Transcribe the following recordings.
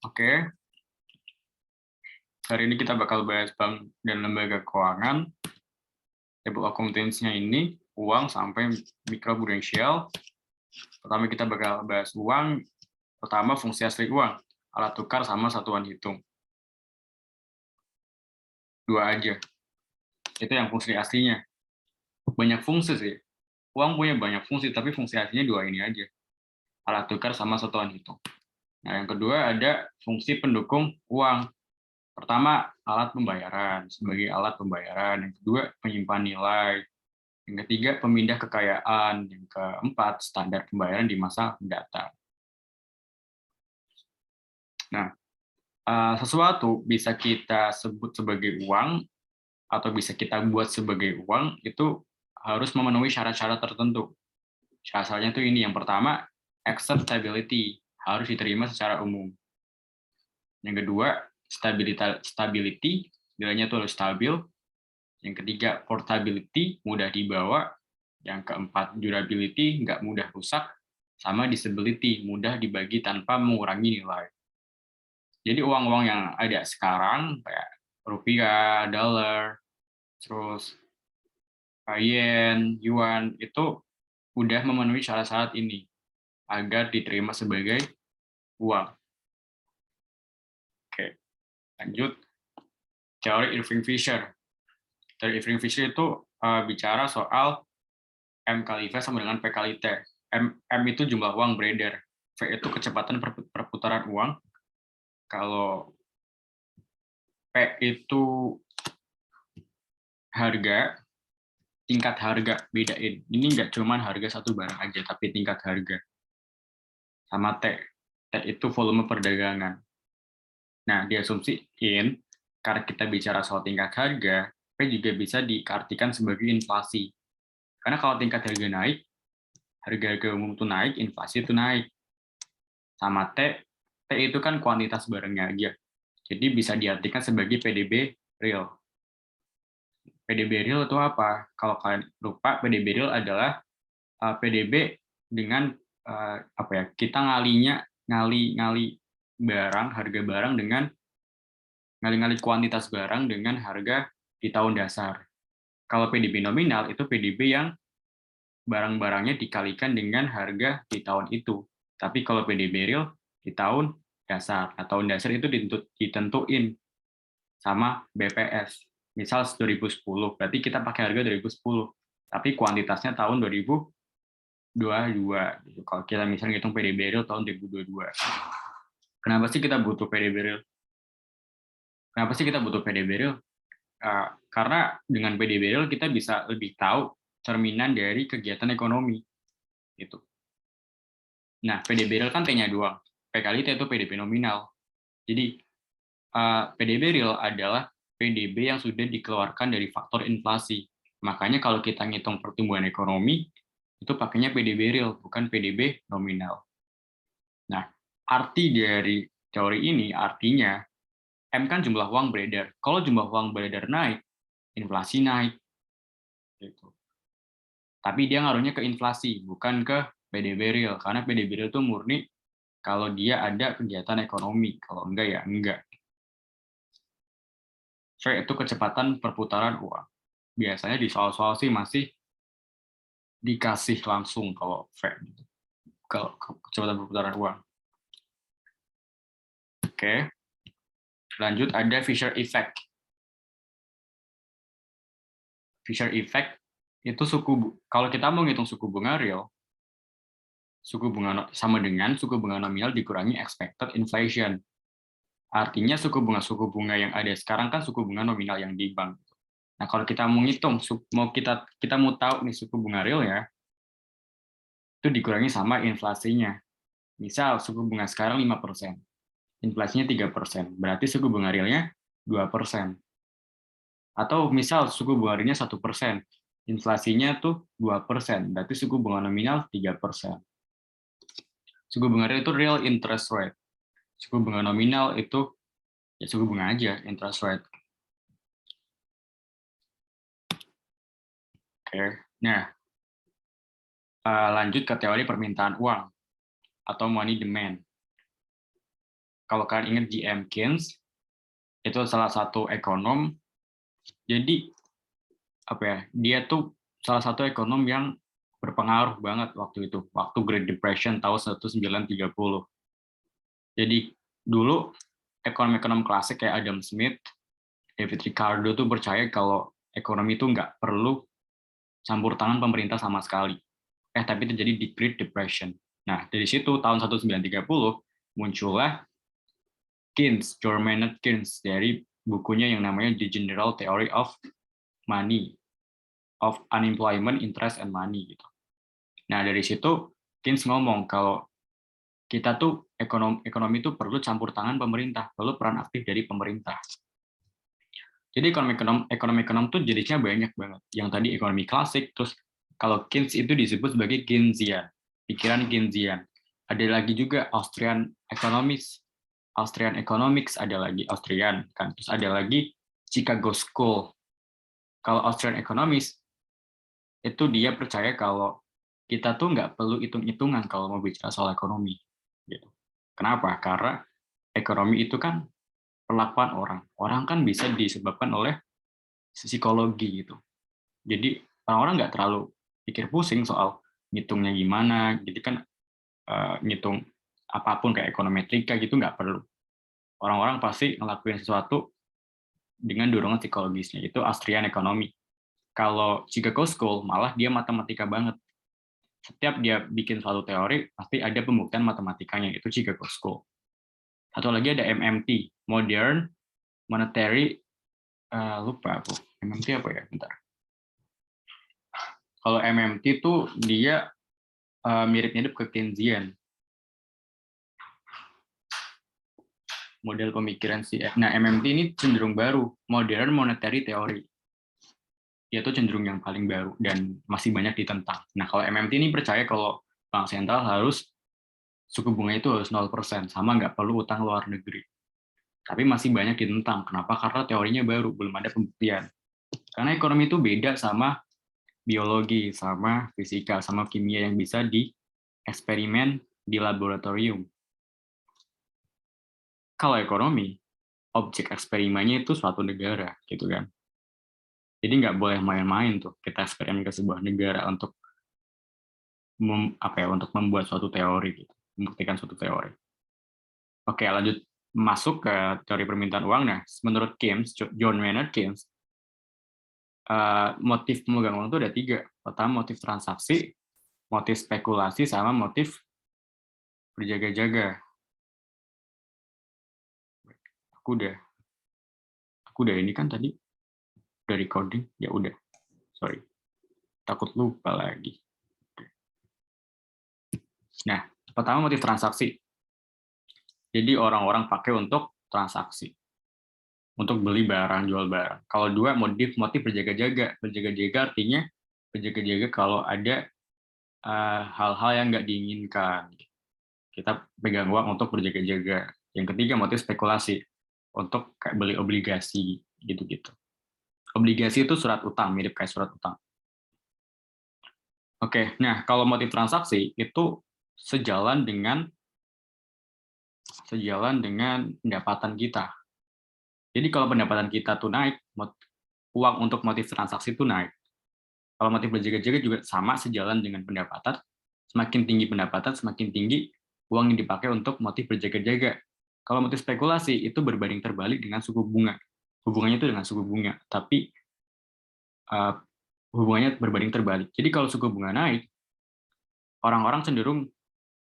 Oke, hari ini kita bakal bahas bank dan lembaga keuangan. Table of contents-nya ini uang sampai mikroprudensial. Pertama kita bakal bahas uang. Pertama fungsi asli uang, alat tukar sama satuan hitung. Dua aja. Itu yang fungsi aslinya. Banyak fungsi sih. Uang punya banyak fungsi, tapi fungsi aslinya dua ini aja. Alat tukar sama satuan hitung. Nah, yang kedua ada fungsi pendukung uang. Pertama, alat pembayaran sebagai alat pembayaran. Yang kedua, penyimpan nilai. Yang ketiga, pemindah kekayaan. Yang keempat, standar pembayaran di masa mendatang. Nah, sesuatu bisa kita sebut sebagai uang atau bisa kita buat sebagai uang itu harus memenuhi syarat-syarat tertentu. Syarat-syaratnya itu ini. Yang pertama, acceptability, harus diterima secara umum. Yang kedua, stability, nilainya itu harus stabil. Yang ketiga, portability, mudah dibawa. Yang keempat, durability, nggak mudah rusak. Sama disability, mudah dibagi tanpa mengurangi nilai. Jadi uang-uang yang ada sekarang, kayak rupiah, dolar, terus yen, yuan, itu udah memenuhi syarat-syarat ini agar diterima sebagai uang. Oke, lanjut. Teori Irving Fisher. Teori Irving Fisher itu bicara soal M kali V sama dengan P kali T. M itu jumlah uang beredar. V itu kecepatan perputaran uang. Kalau P itu harga, tingkat harga, bedain. Ini nggak cuma harga satu barang aja, tapi tingkat harga. Sama T. T itu volume perdagangan. Nah, diasumsiin, karena kita bicara soal tingkat harga, P juga bisa diartikan sebagai inflasi. Karena kalau tingkat harga naik, harga umum itu naik, inflasi itu naik. Sama T, T itu kan kuantitas barangnya aja. Jadi bisa diartikan sebagai PDB real. PDB real itu apa? Kalau kalian lupa, PDB real adalah PDB dengan apa ya? Kita ngali barang, harga barang dengan ngali kuantitas barang dengan harga di tahun dasar. Kalau PDB nominal itu PDB yang barang-barangnya dikalikan dengan harga di tahun itu. Tapi kalau PDB real di tahun dasar. Nah, tahun dasar itu ditentuin sama BPS. Misal 2010, berarti kita pakai harga 2010. Tapi kuantitasnya tahun 2022. Gitu. Kalau kita misalnya ngitung PDB real tahun 2022. Kenapa sih kita butuh PDB real? Kenapa sih kita butuh PDB real? Karena dengan PDB real kita bisa lebih tahu cerminan dari kegiatan ekonomi. Gitu. Nah, PDB real kan T-nya doang. P kali T itu PDB nominal. Jadi, PDB real adalah PDB yang sudah dikeluarkan dari faktor inflasi. Makanya kalau kita ngitung pertumbuhan ekonomi, itu pakainya PDB real, bukan PDB nominal. Nah, arti dari teori ini artinya, M kan jumlah uang beredar. Kalau jumlah uang beredar naik, inflasi naik. Gitu. Tapi dia ngaruhnya ke inflasi, bukan ke PDB real. Karena PDB real itu murni kalau dia ada kegiatan ekonomi. Kalau enggak, ya enggak. V itu kecepatan perputaran uang. Biasanya di soal-soal sih masih dikasih langsung kalau V. Kalau kecepatan perputaran uang. Oke. Lanjut ada Fisher Effect. Fisher Effect itu kalau kita mau ngitung suku bunga real, suku bunga sama dengan suku bunga nominal dikurangi expected inflation. Artinya suku bunga yang ada sekarang kan suku bunga nominal yang di bank. Nah, kalau kita mau ngitung, kita mau tahu nih suku bunga real ya, itu dikurangi sama inflasinya. Misal suku bunga sekarang 5%, inflasinya 3%, berarti suku bunga realnya 2%. Atau misal suku bunga realnya 1%, inflasinya tuh 2%, berarti suku bunga nominal 3%. Suku bunga real itu real interest rate. Suku bunga nominal itu ya suku bunga aja, interest rate. Oke. Nah, lanjut ke teori permintaan uang atau money demand. Kalau kalian ingat J.M. Keynes, itu salah satu ekonom. Jadi apa ya? Dia tuh salah satu ekonom yang berpengaruh banget waktu itu, waktu Great Depression tahun 1930. Jadi dulu ekonom-ekonom klasik kayak Adam Smith, David Ricardo tuh percaya kalau ekonomi itu nggak perlu campur tangan pemerintah sama sekali. Tapi terjadi di Great Depression. Nah, dari situ tahun 1930 muncullah Keynes, John Maynard Keynes, dari bukunya yang namanya The General Theory of Money, of Unemployment, Interest, and Money. Gitu. Nah, dari situ Keynes ngomong kalau kita tuh ekonomi itu perlu campur tangan pemerintah, perlu peran aktif dari pemerintah. Jadi ekonomi-ekonom tuh jenisnya banyak banget. Yang tadi ekonomi klasik, terus kalau Keynes itu disebut sebagai Keynesian, pikiran Keynesian. Ada lagi juga Austrian Economics, ada lagi Austrian kan. Terus ada lagi Chicago School. Kalau Austrian Economics itu dia percaya kalau kita tuh nggak perlu hitung-hitungan kalau mau bicara soal ekonomi. Gitu. Kenapa? Karena ekonomi itu kan perlakuan orang. Orang kan bisa disebabkan oleh psikologi gitu. Jadi orang-orang nggak terlalu pikir pusing soal ngitungnya gimana. Jadi kan ngitung apapun kayak ekonometrika gitu nggak perlu. Orang-orang pasti ngelakuin sesuatu dengan dorongan psikologisnya. Itu Austrian Economy. Kalau Chicago School malah dia matematika banget. Setiap dia bikin suatu teori pasti ada pembuktian matematikanya. Itu Chicago School. Satu lagi ada MMT, Modern Monetary, lupa aku. MMT apa ya? Bentar. Kalau MMT itu dia mirip-mirip ke Keynesian. Model pemikiran sih. Nah, MMT ini cenderung baru, Modern Monetary Theory. Dia tuh cenderung yang paling baru dan masih banyak ditentang. Nah, kalau MMT ini percaya kalau bank sentral harus suku bunga itu harus 0%, sama nggak perlu utang luar negeri. Tapi masih banyak ditentang. Kenapa? Karena teorinya baru, belum ada pembuktian. Karena ekonomi itu beda sama biologi, sama fisika, sama kimia yang bisa di eksperimen di laboratorium. Kalau ekonomi, objek eksperimennya itu suatu negara, gitu kan. Jadi nggak boleh main-main tuh kita eksperimen ke sebuah negara untuk untuk membuat suatu teori, gitu, membuktikan suatu teori. Oke, lanjut masuk ke teori permintaan uang. Nah, menurut Keynes, John Maynard Keynes, motif pemegang uang itu ada 3. Pertama, motif transaksi, motif spekulasi, sama motif berjaga-jaga. Aku udah ini kan tadi udah recording, ya udah. Sorry, takut lupa lagi. Nah, pertama motif transaksi. Jadi orang-orang pakai untuk transaksi, untuk beli barang, jual barang. Kalau 2, motif berjaga-jaga. Berjaga-jaga artinya berjaga-jaga kalau ada hal-hal yang nggak diinginkan. Kita pegang uang untuk berjaga-jaga. Yang ketiga, motif spekulasi, untuk kayak beli obligasi, gitu-gitu. Obligasi itu surat utang, mirip kayak surat utang. Oke, nah kalau motif transaksi itu sejalan dengan pendapatan kita. Jadi kalau pendapatan kita tuh naik, uang untuk motif transaksi itu naik. Kalau motif berjaga-jaga juga sama, sejalan dengan pendapatan. Semakin tinggi pendapatan, semakin tinggi uang yang dipakai untuk motif berjaga-jaga. Kalau motif spekulasi itu berbanding terbalik dengan suku bunga. Hubungannya itu dengan suku bunga, tapi hubungannya berbanding terbalik. Jadi kalau suku bunga naik, orang-orang cenderung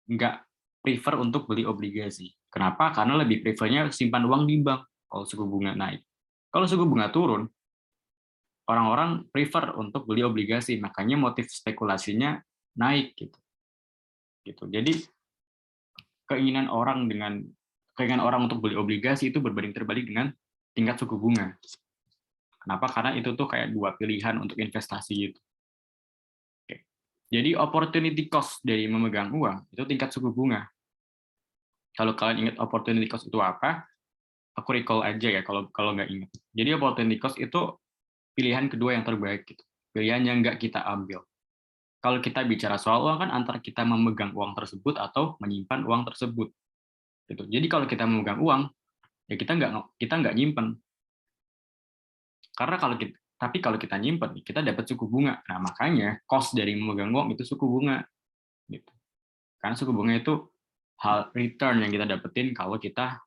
nggak prefer untuk beli obligasi. Kenapa? Karena lebih prefernya simpan uang di bank kalau suku bunga naik. Kalau suku bunga turun, orang-orang prefer untuk beli obligasi, makanya motif spekulasinya naik gitu. Jadi keinginan orang untuk beli obligasi itu berbanding terbalik dengan tingkat suku bunga. Kenapa? Karena itu tuh kayak 2 pilihan untuk investasi gitu. Oke. Jadi opportunity cost dari memegang uang itu tingkat suku bunga. Kalau kalian ingat opportunity cost itu apa, aku recall aja ya kalau nggak ingat. Jadi opportunity cost itu pilihan kedua yang terbaik gitu. Pilihan yang nggak kita ambil. Kalau kita bicara soal uang kan antara kita memegang uang tersebut atau menyimpan uang tersebut. Gitu. Jadi kalau kita memegang uang, ya kita nggak nyimpen. Karena kalau kita nyimpen, kita dapat suku bunga. Nah, makanya cost dari memegang uang itu suku bunga. Gitu. Karena suku bunga itu hal return yang kita dapetin kalau kita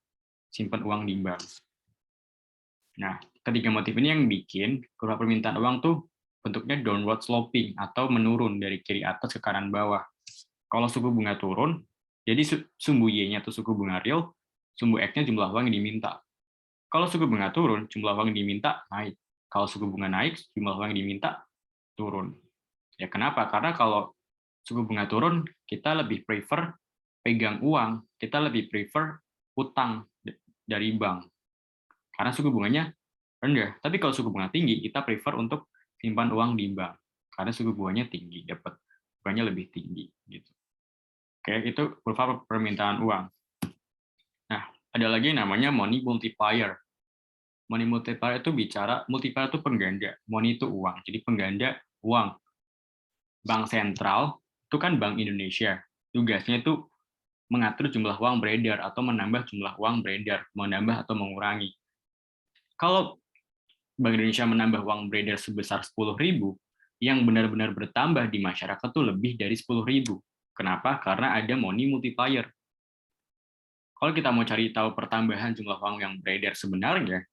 simpan uang di bank. Nah, ketiga motif ini yang bikin kurva permintaan uang tuh bentuknya downward sloping atau menurun dari kiri atas ke kanan bawah. Kalau suku bunga turun, jadi sumbu Y-nya tuh suku bunga real, sumbu X-nya jumlah uang yang diminta. Kalau suku bunga turun, jumlah uang yang diminta naik. Kalau suku bunga naik, jumlah uang yang diminta turun. Ya kenapa? Karena kalau suku bunga turun, kita lebih prefer pegang uang, kita lebih prefer utang dari bank. Karena suku bunganya rendah. Tapi kalau suku bunga tinggi, kita prefer untuk simpan uang di bank. Karena suku bunganya tinggi, dapat bunganya lebih tinggi. Gitu. Oke, itu kurva permintaan uang. Nah, ada lagi yang namanya money multiplier. Money multiplier itu multiplier itu pengganda. Money itu uang, jadi pengganda uang. Bank sentral itu kan Bank Indonesia. Tugasnya itu mengatur jumlah uang beredar atau menambah jumlah uang beredar, menambah atau mengurangi. Kalau Bank Indonesia menambah uang beredar sebesar 10.000, yang benar-benar bertambah di masyarakat itu lebih dari 10.000. Kenapa? Karena ada money multiplier. Kalau kita mau cari tahu pertambahan jumlah uang yang beredar sebenarnya,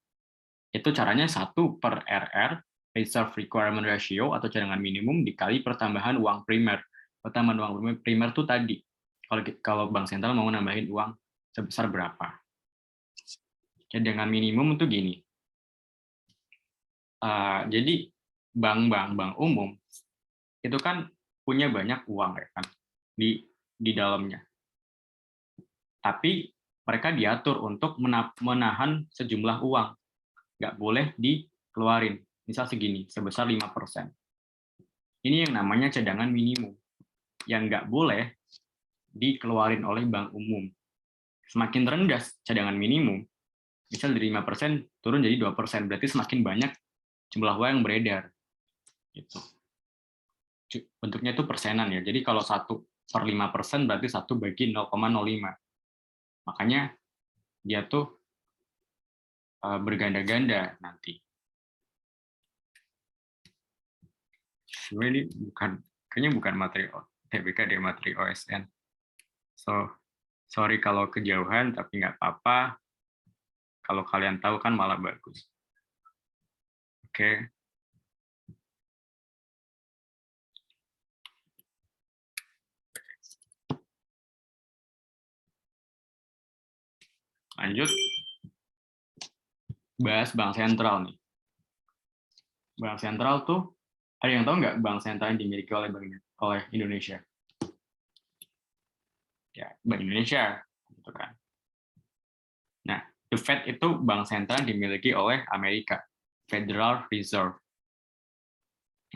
itu caranya 1/RR, Reserve Requirement Ratio, atau cadangan minimum, dikali pertambahan uang primer. Pertambahan uang primer itu tadi, kalau bank sentral mau nambahin uang sebesar berapa. Cadangan minimum itu gini, jadi bank umum itu kan punya banyak uang ya kan di dalamnya. Tapi mereka diatur untuk menahan sejumlah uang, nggak boleh dikeluarin. Misal segini, sebesar 5%. Ini yang namanya cadangan minimum, yang nggak boleh dikeluarin oleh bank umum. Semakin rendah cadangan minimum, misal dari 5% turun jadi 2%, berarti semakin banyak jumlah uang yang beredar. Gitu. Bentuknya itu persenan ya. Jadi kalau 1/5% berarti 1/0,05. Makanya dia tuh berganda-ganda nanti. Sebenarnya ini kayaknya bukan materi TBK deh, materi OSN. So, sorry kalau kejauhan, tapi nggak apa-apa. Kalau kalian tahu kan malah bagus. Oke. Lanjut. Bahas bank sentral nih. Bank sentral tuh, ada yang tahu nggak bank sentral yang dimiliki oleh Indonesia? Ya, Bank Indonesia. Gitu kan. Nah, The Fed itu bank sentral yang dimiliki oleh Amerika, Federal Reserve.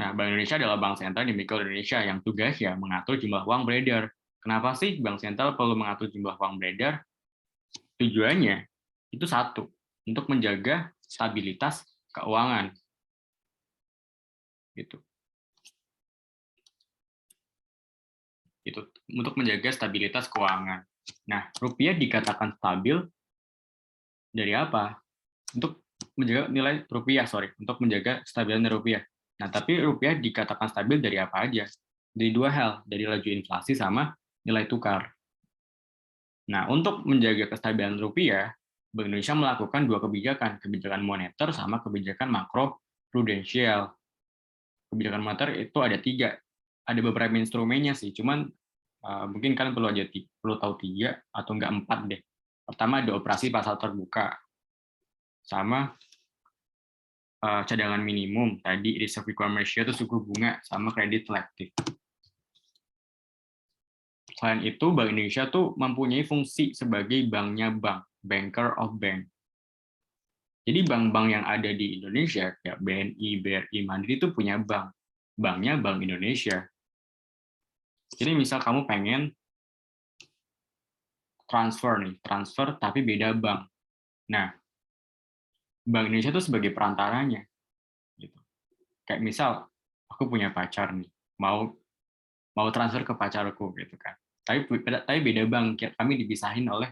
Nah, Bank Indonesia adalah bank sentral yang dimiliki oleh Indonesia yang tugasnya mengatur jumlah uang beredar. Kenapa sih bank sentral perlu mengatur jumlah uang beredar? Tujuannya itu satu, untuk menjaga stabilitas keuangan. Gitu. Itu untuk menjaga stabilitas keuangan. Nah, rupiah dikatakan stabil dari apa? Untuk menjaga nilai rupiah, untuk menjaga stabilitas rupiah. Nah, tapi rupiah dikatakan stabil dari apa aja? Dari dua hal, dari laju inflasi sama nilai tukar. Nah, untuk menjaga kestabilan rupiah, Bank Indonesia melakukan dua kebijakan moneter sama kebijakan makro prudensial. Kebijakan moneter itu ada 3. Ada beberapa instrumennya sih, cuman mungkin kalian perlu tahu 3 atau enggak 4 deh. Pertama ada operasi pasar terbuka, sama cadangan minimum, tadi reserve requirement ratio itu suku bunga, sama kredit selektif. Selain itu, Bank Indonesia tuh mempunyai fungsi sebagai banknya bank, banker of bank. Jadi bank-bank yang ada di Indonesia, ya BNI, BRI, Mandiri itu punya bank. Banknya Bank Indonesia. Jadi misal kamu pengen transfer tapi beda bank. Nah, Bank Indonesia itu sebagai perantaranya. Gitu. Kayak misal, aku punya pacar nih, mau transfer ke pacarku gitu kan. Tapi beda bank, kami dipisahin oleh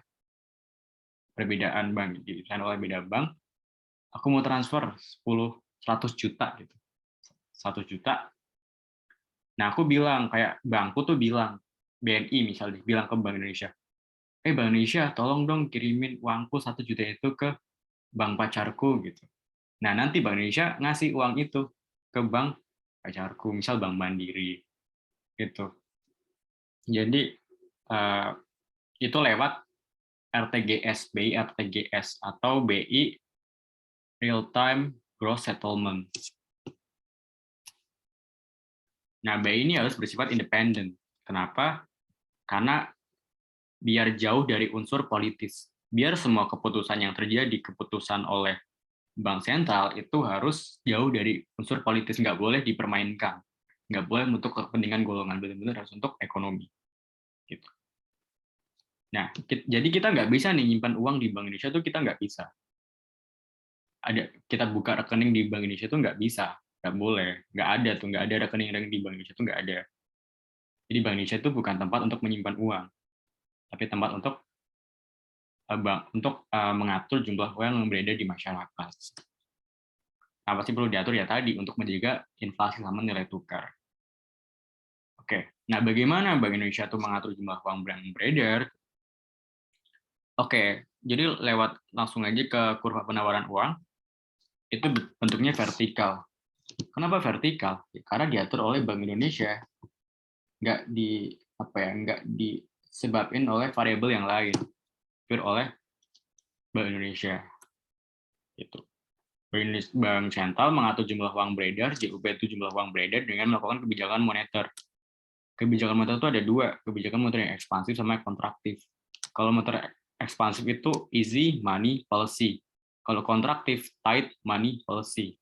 perbedaan bank, didesain oleh beda bank, aku mau transfer 100 juta gitu. 1 juta. Nah, aku bilang kayak bankku tuh bilang, BNI misalnya bilang ke Bank Indonesia, Bank Indonesia tolong dong kirimin uangku 1 juta itu ke bank pacarku gitu. Nah, nanti Bank Indonesia ngasih uang itu ke bank pacarku, misal Bank Mandiri gitu. Jadi itu lewat RTGS, BI RTGS atau BI Real Time Gross Settlement. Nah, BI ini harus bersifat independen. Kenapa? Karena biar jauh dari unsur politis. Biar semua keputusan yang terjadi, keputusan oleh bank sentral itu harus jauh dari unsur politis, nggak boleh dipermainkan. Nggak boleh untuk kepentingan golongan, benar-benar harus untuk ekonomi. Gitu. Nah, jadi kita nggak bisa nih nyimpan uang di Bank Indonesia tuh kita nggak bisa. Kita buka rekening di Bank Indonesia tuh nggak bisa, nggak boleh, nggak ada rekening di Bank Indonesia tuh nggak ada. Jadi Bank Indonesia itu bukan tempat untuk menyimpan uang, tapi tempat untuk mengatur jumlah uang yang beredar di masyarakat. Nah, pasti perlu diatur ya tadi untuk menjaga inflasi sama nilai tukar. Oke, nah bagaimana Bank Indonesia itu mengatur jumlah uang yang beredar? Oke, jadi langsung aja ke kurva penawaran uang, itu bentuknya vertikal. Kenapa vertikal? Ya, karena diatur oleh Bank Indonesia, nggak disebabkan oleh variabel yang lain, diatur oleh Bank Indonesia. Gitu. Bank sentral mengatur jumlah uang beredar, JUP itu jumlah uang beredar dengan melakukan kebijakan moneter. Kebijakan moneter itu ada dua, kebijakan moneter yang ekspansif sama kontraktif. Kalau moneter ekspansif itu easy money policy. Kalau kontraktif tight money policy.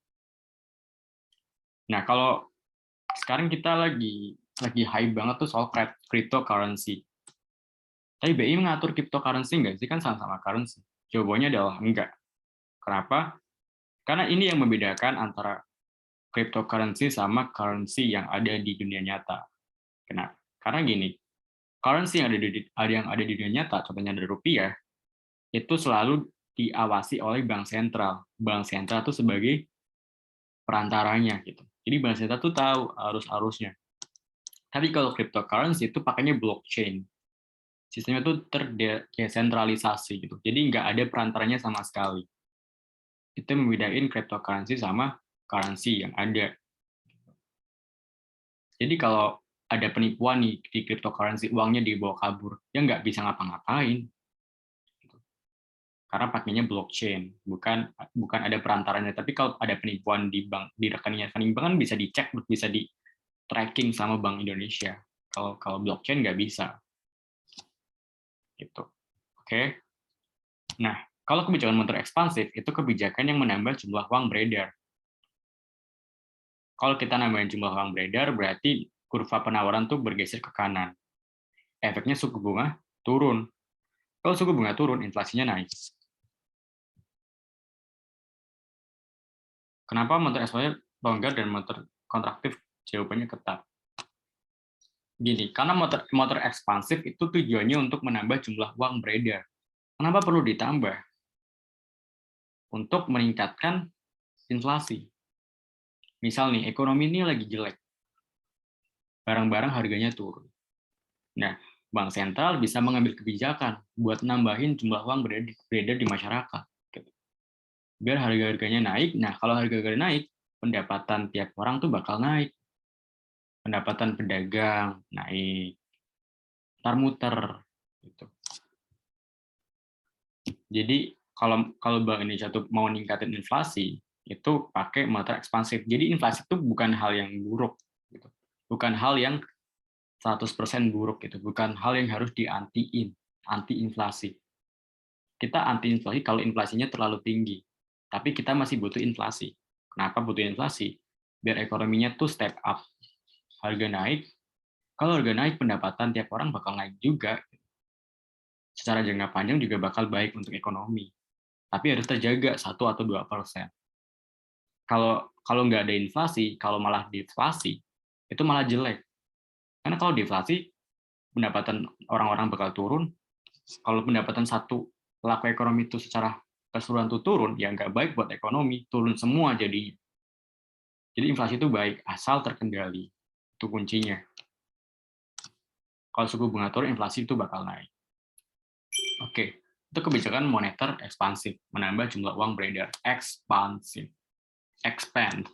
Nah, kalau sekarang kita lagi high banget tuh soal cryptocurrency. Tapi BI mengatur cryptocurrency nggak sih? Kan sama-sama currency. Jawabannya adalah enggak. Kenapa? Karena ini yang membedakan antara cryptocurrency sama currency yang ada di dunia nyata. Kenapa? Karena gini, currency yang ada di dunia nyata, contohnya ada rupiah, itu selalu diawasi oleh bank sentral. Bank sentral itu sebagai perantaranya gitu. Jadi bank sentral tuh tahu arus-arusnya. Tapi kalau cryptocurrency itu pakainya blockchain. Sistemnya itu terdesentralisasi gitu. Jadi nggak ada perantaranya sama sekali. Itu membedain cryptocurrency sama currency yang ada. Jadi kalau ada penipuan nih di cryptocurrency, uangnya dibawa kabur, ya nggak bisa ngapa-ngapain. Karena pakainya blockchain, bukan ada perantaranya. Tapi kalau ada penipuan di bank, di rekeningnya rekening bank kan bisa dicek, bisa di tracking sama Bank Indonesia. Kalau blockchain nggak bisa. Gitu. Oke. Nah, kalau kebijakan moneter ekspansif itu kebijakan yang menambah jumlah uang beredar. Kalau kita nambahin jumlah uang beredar, berarti kurva penawaran tuh bergeser ke kanan. Efeknya suku bunga turun. Kalau suku bunga turun, inflasinya naik. Kenapa moneter ekspansif longgar dan moneter kontraktif jawabannya ketat? Gini, karena moneter ekspansif itu tujuannya untuk menambah jumlah uang beredar. Kenapa perlu ditambah? Untuk meningkatkan inflasi. Misal nih, ekonomi ini lagi jelek. Barang-barang harganya turun. Nah, bank sentral bisa mengambil kebijakan buat nambahin jumlah uang beredar di masyarakat. Biar harga-harganya naik. Nah, kalau harga-harga naik, pendapatan tiap orang tuh bakal naik. Pendapatan pedagang naik. Muter. Gitu. Jadi, kalau Bank Indonesia tuh mau ningkatin inflasi, itu pakai moneter ekspansif. Jadi, inflasi itu bukan hal yang buruk. Gitu. Bukan hal yang 100% buruk. Gitu. Bukan hal yang harus anti-inflasi. Kita anti-inflasi kalau inflasinya terlalu tinggi. Tapi kita masih butuh inflasi. Kenapa butuh inflasi? Biar ekonominya tuh step up. Harga naik, kalau harga naik, pendapatan tiap orang bakal naik juga. Secara jangka panjang juga bakal baik untuk ekonomi. Tapi harus terjaga 1 atau 2%. Kalau nggak ada inflasi, kalau malah deflasi, itu malah jelek. Karena kalau deflasi, pendapatan orang-orang bakal turun. Kalau pendapatan satu pelaku ekonomi itu secara keseluruhan tuh turun, ya nggak baik buat ekonomi, turun semua jadinya. Jadi inflasi itu baik, asal terkendali. Itu kuncinya. Kalau suku bunga turun, inflasi itu bakal naik. Oke, itu kebijakan moneter ekspansif, menambah jumlah uang beredar. Ekspansif. Expand.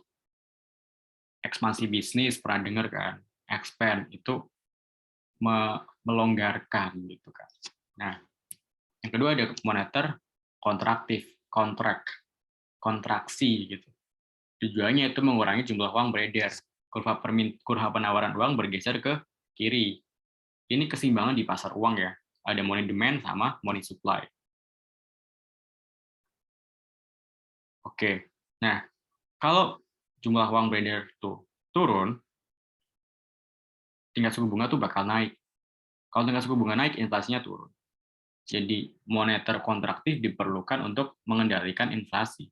Ekspansi bisnis, pernah dengar kan? Expand, itu melonggarkan gitu kan. Nah, yang kedua ada moneter kontraktif, kontraksi gitu. Tujuannya itu mengurangi jumlah uang beredar. Kurva penawaran uang bergeser ke kiri. Ini keseimbangan di pasar uang ya. Ada money demand sama money supply. Oke. Nah, kalau jumlah uang beredar itu turun, tingkat suku bunga tuh bakal naik. Kalau tingkat suku bunga naik, inflasinya turun. Jadi moneter kontraktif diperlukan untuk mengendalikan inflasi,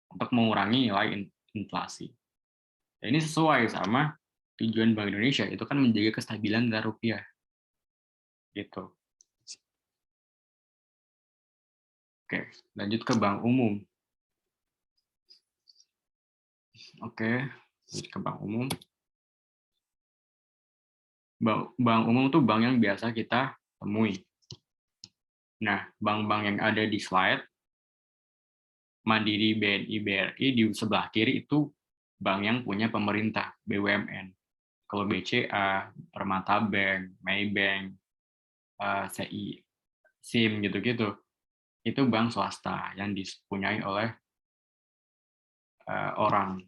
untuk mengurangi nilai inflasi. Dan ini sesuai sama tujuan Bank Indonesia, itu kan menjaga kestabilan nilai rupiah. Gitu. Oke, lanjut ke bank umum. Oke, lanjut ke bank umum. Bank umum itu bank yang biasa kita temui. Nah, bank-bank yang ada di slide, Mandiri, BNI, BRI, di sebelah kiri itu bank yang punya pemerintah, BUMN. Kalau BCA, Permata Bank, Maybank, CI, SIM, gitu-gitu, itu bank swasta yang dipunyai oleh orang,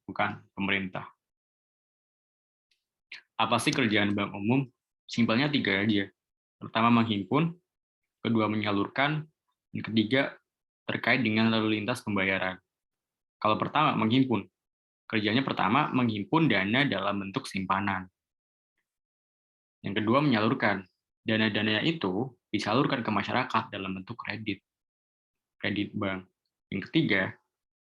bukan pemerintah. Apa sih kerjaan bank umum? Simpelnya 3 aja. Pertama, menghimpun, kedua, menyalurkan, dan ketiga, terkait dengan lalu lintas pembayaran. Kalau pertama, menghimpun. Kerjanya pertama, menghimpun dana dalam bentuk simpanan. Yang kedua, menyalurkan. Dana-dananya itu disalurkan ke masyarakat dalam bentuk kredit bank. Yang ketiga,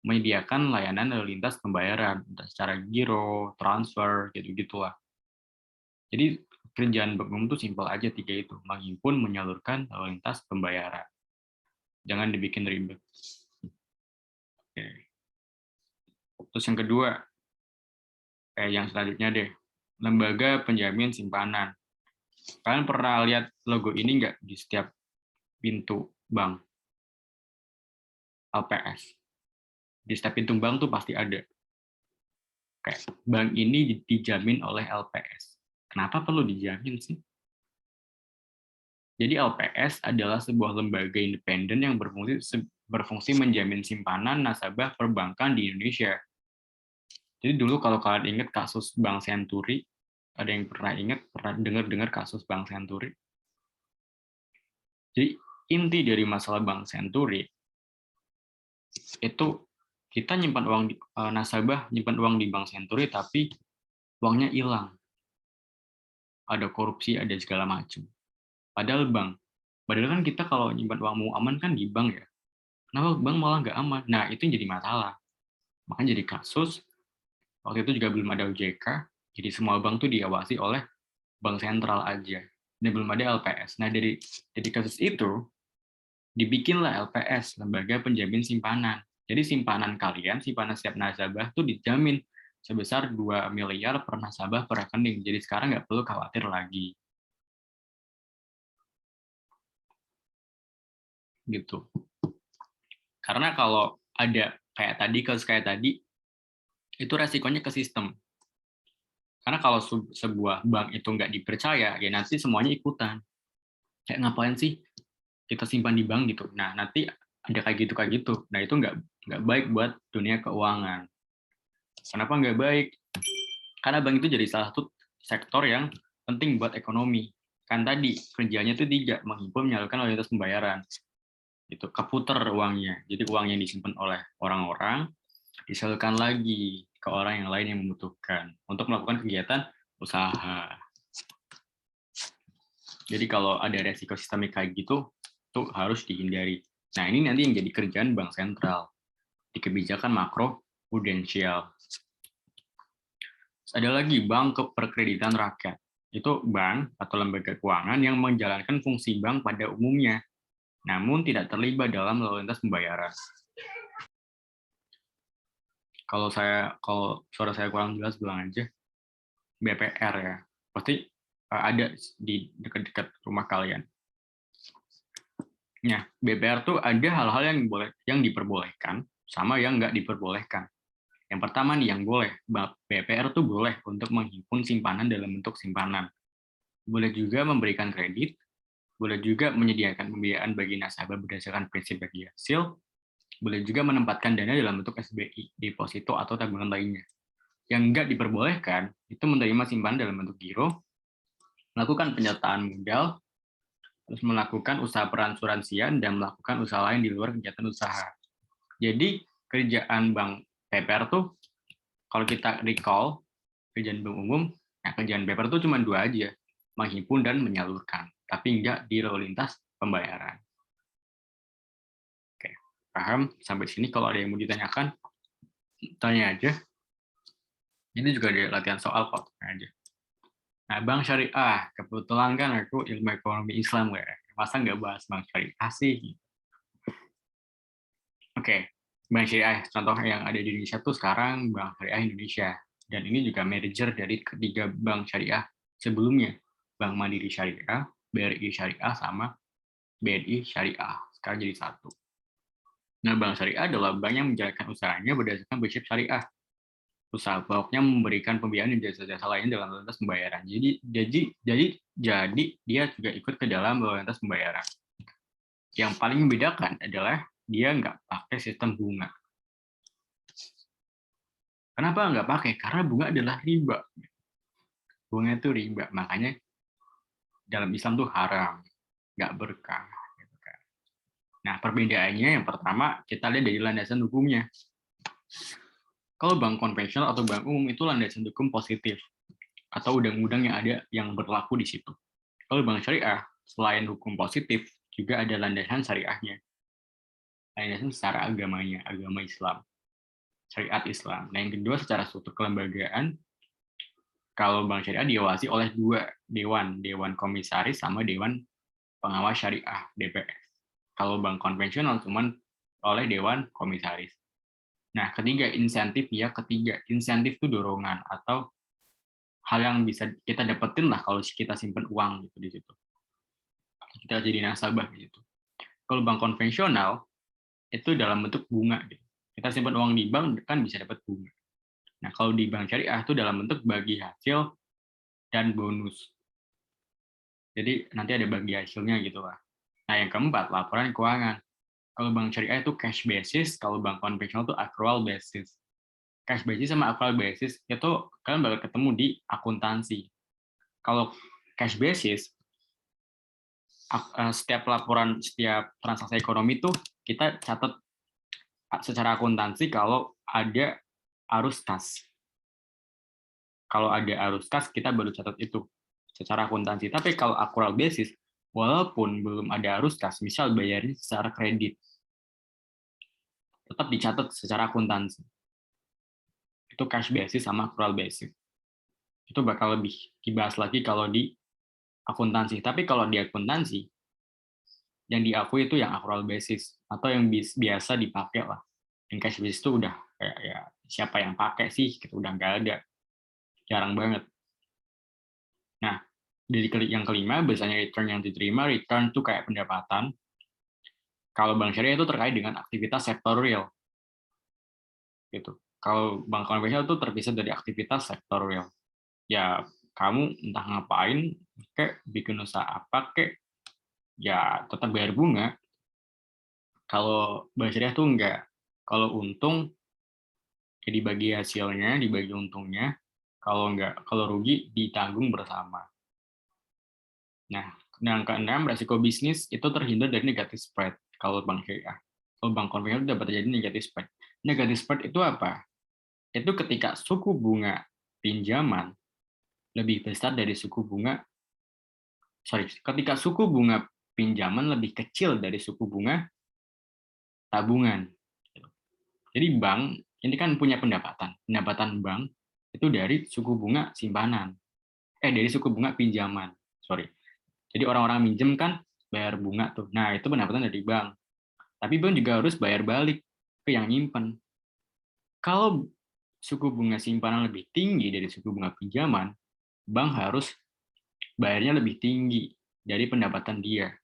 menyediakan layanan lalu lintas pembayaran, entah secara giro, transfer, gitu-gitulah. Jadi kerjaan bank umum itu simpel aja 3 itu, menghimpun, menyalurkan, lalu lintas pembayaran. Jangan dibikin ribet. Oke. Terus yang kedua, yang selanjutnya deh, lembaga penjamin simpanan. Kalian pernah lihat logo ini nggak di setiap pintu bank? LPS. Di setiap pintu bank tuh pasti ada. Kayak bank ini dijamin oleh LPS. Kenapa perlu dijamin sih? Jadi LPS adalah sebuah lembaga independen yang berfungsi menjamin simpanan nasabah perbankan di Indonesia. Jadi dulu kalau kalian ingat kasus Bank Senturi, ada yang pernah dengar kasus Bank Senturi? Jadi inti dari masalah Bank Senturi itu kita nyimpan uang nasabah nyimpan uang di Bank Senturi tapi uangnya hilang. Ada korupsi, ada segala macam. Padahal kan kita kalau nyimpan uang mau aman kan di bank ya. Kenapa bank malah nggak aman? Nah, itu jadi masalah. Makanya jadi kasus. Waktu itu juga belum ada OJK, jadi semua bank tuh diawasi oleh bank sentral aja. Dan belum ada LPS. Nah, dari kasus itu, dibikinlah LPS, Lembaga Penjamin Simpanan. Jadi simpanan kalian, simpanan setiap nasabah tuh dijamin sebesar 2 miliar per nasabah per rekening. Jadi sekarang nggak perlu khawatir lagi. Gitu. Karena kalau ada kasus kayak tadi, itu resikonya ke sistem. Karena kalau sebuah bank itu nggak dipercaya, ya nanti semuanya ikutan. Kayak ngapain sih kita simpan di bank gitu? Nah, nanti ada kayak gitu. Nah, itu nggak baik buat dunia keuangan. Kenapa nggak baik? Karena bank itu jadi salah satu sektor yang penting buat ekonomi. Kan tadi kerjanya itu 3, menghimpun, menyalurkan lalu lintas pembayaran. Itu keputar uangnya. Jadi uang yang disimpan oleh orang-orang disalurkan lagi ke orang yang lain yang membutuhkan untuk melakukan kegiatan usaha. Jadi kalau ada resiko sistemik kayak gitu, tuh harus dihindari. Nah, ini nanti yang jadi kerjaan bank sentral di kebijakan makro prudensial. Ada lagi bank perkreditan rakyat. Itu bank atau lembaga keuangan yang menjalankan fungsi bank pada umumnya. namun tidak terlibat dalam lalu lintas pembayaran. Kalau suara saya kurang jelas, bilang aja. BPR ya, pasti ada di dekat-dekat rumah kalian. Nah, BPR tuh ada hal-hal yang diperbolehkan sama yang nggak diperbolehkan. Yang pertama nih yang boleh, BPR tuh boleh untuk menghimpun simpanan dalam bentuk simpanan. Boleh juga memberikan kredit, boleh juga menyediakan pembiayaan bagi nasabah berdasarkan prinsip bagi hasil, boleh juga menempatkan dana dalam bentuk SBI, deposito atau tabungan lainnya. Yang nggak diperbolehkan itu menerima simpanan dalam bentuk giro, melakukan penyertaan modal, terus melakukan usaha peransuransian, dan melakukan usaha lain di luar kegiatan usaha. Jadi kerjaan bank BPR tuh, kalau kita recall kerjaan bank umum, nah kerjaan BPR tuh cuma 2 aja, menghimpun dan menyalurkan, tapi nggak di lalu lintas pembayaran. Oke, paham? Sampai sini kalau ada yang mau ditanyakan, tanya aja. Ini juga ada latihan soal kok, tanya aja. Nah, bank syariah, kebetulan kan aku ilmu ekonomi Islam, ya. Masa nggak bahas bank syariah sih? Oke, bank syariah, contoh yang ada di Indonesia tuh sekarang Bank Syariah Indonesia. Dan ini juga merger dari ketiga bank syariah sebelumnya. Bank Mandiri Syariah, BRI Syariah, sama BNI Syariah. Sekarang jadi satu. Nah, bank syariah adalah bank yang menjalankan usahanya berdasarkan prinsip syariah. Usaha pokoknya memberikan pembiayaan dan jasa-jasa lain dalam lintas pembayaran. Jadi dia juga ikut ke dalam lintas pembayaran. Yang paling membedakan adalah dia nggak pakai sistem bunga. Kenapa nggak pakai? Karena bunga adalah riba. Bunga itu riba, makanya dalam Islam tuh haram, nggak berkah. Nah, perbedaannya yang pertama kita lihat dari landasan hukumnya. Kalau bank konvensional atau bank umum itu landasan hukum positif atau undang-undang yang ada yang berlaku di situ. Kalau bank syariah, selain hukum positif, juga ada landasan syariahnya. Landasan secara agamanya, agama Islam, syariat Islam. Nah, yang kedua secara struktur kelembagaan, kalau bank syariah diawasi oleh 2 dewan, dewan komisaris sama dewan pengawas syariah, DPS. Kalau bank konvensional cuman oleh dewan komisaris. Nah, insentif itu dorongan atau hal yang bisa kita dapetin lah kalau kita simpan uang gitu di situ. Kita jadi nasabah gitu. Kalau bank konvensional itu dalam bentuk bunga gitu. Kita simpan uang di bank kan bisa dapat bunga. Nah, kalau di bank syariah itu dalam bentuk bagi hasil dan bonus. Jadi nanti ada bagi hasilnya gitu lah. Nah, yang keempat, laporan keuangan. Kalau bank syariah itu cash basis, kalau bank konvensional itu accrual basis. Cash basis sama accrual basis itu kalian bakal ketemu di akuntansi. Kalau cash basis, setiap laporan, setiap transaksi ekonomi itu kita catat secara akuntansi kalau ada arus kas. Kalau ada arus kas, kita baru catat itu secara akuntansi. Tapi kalau accrual basis, walaupun belum ada arus kas, misal bayarnya secara kredit, tetap dicatat secara akuntansi. Itu cash basis sama accrual basis. Itu bakal lebih dibahas lagi kalau di akuntansi. Tapi kalau di akuntansi, yang diakui itu yang accrual basis atau yang biasa dipakai lah. Yang cash basis itu udah kayak ya siapa yang pakai sih, gitu udah nggak ada, jarang banget. Nah, dari yang kelima, biasanya return yang diterima, return itu kayak pendapatan. Kalau bank syariah itu terkait dengan aktivitas sektor real. Gitu. Kalau bank konvensional itu terpisah dari aktivitas sektor real. Ya, kamu entah ngapain, kayak bikin usaha apa, kayak ya tetap bayar bunga. Kalau bank syariah tuh enggak. Kalau untung, ya dibagi hasilnya, dibagi untungnya. Kalau enggak, kalau rugi ditanggung bersama. Nah, yang keenam, resiko bisnis itu terhindar dari negatif spread kalau bank syariah. Kalau bank konvensional dapat terjadi negatif spread. Negatif spread itu apa? Itu ketika suku bunga pinjaman lebih besar dari ketika suku bunga pinjaman lebih kecil dari suku bunga tabungan. Jadi bank ini kan punya pendapatan bank itu dari suku bunga simpanan, dari suku bunga pinjaman, sorry. Jadi orang-orang minjem kan bayar bunga tuh. Nah, itu pendapatan dari bank. Tapi bank juga harus bayar balik ke yang nyimpen. Kalau suku bunga simpanan lebih tinggi dari suku bunga pinjaman, bank harus bayarnya lebih tinggi dari pendapatan dia.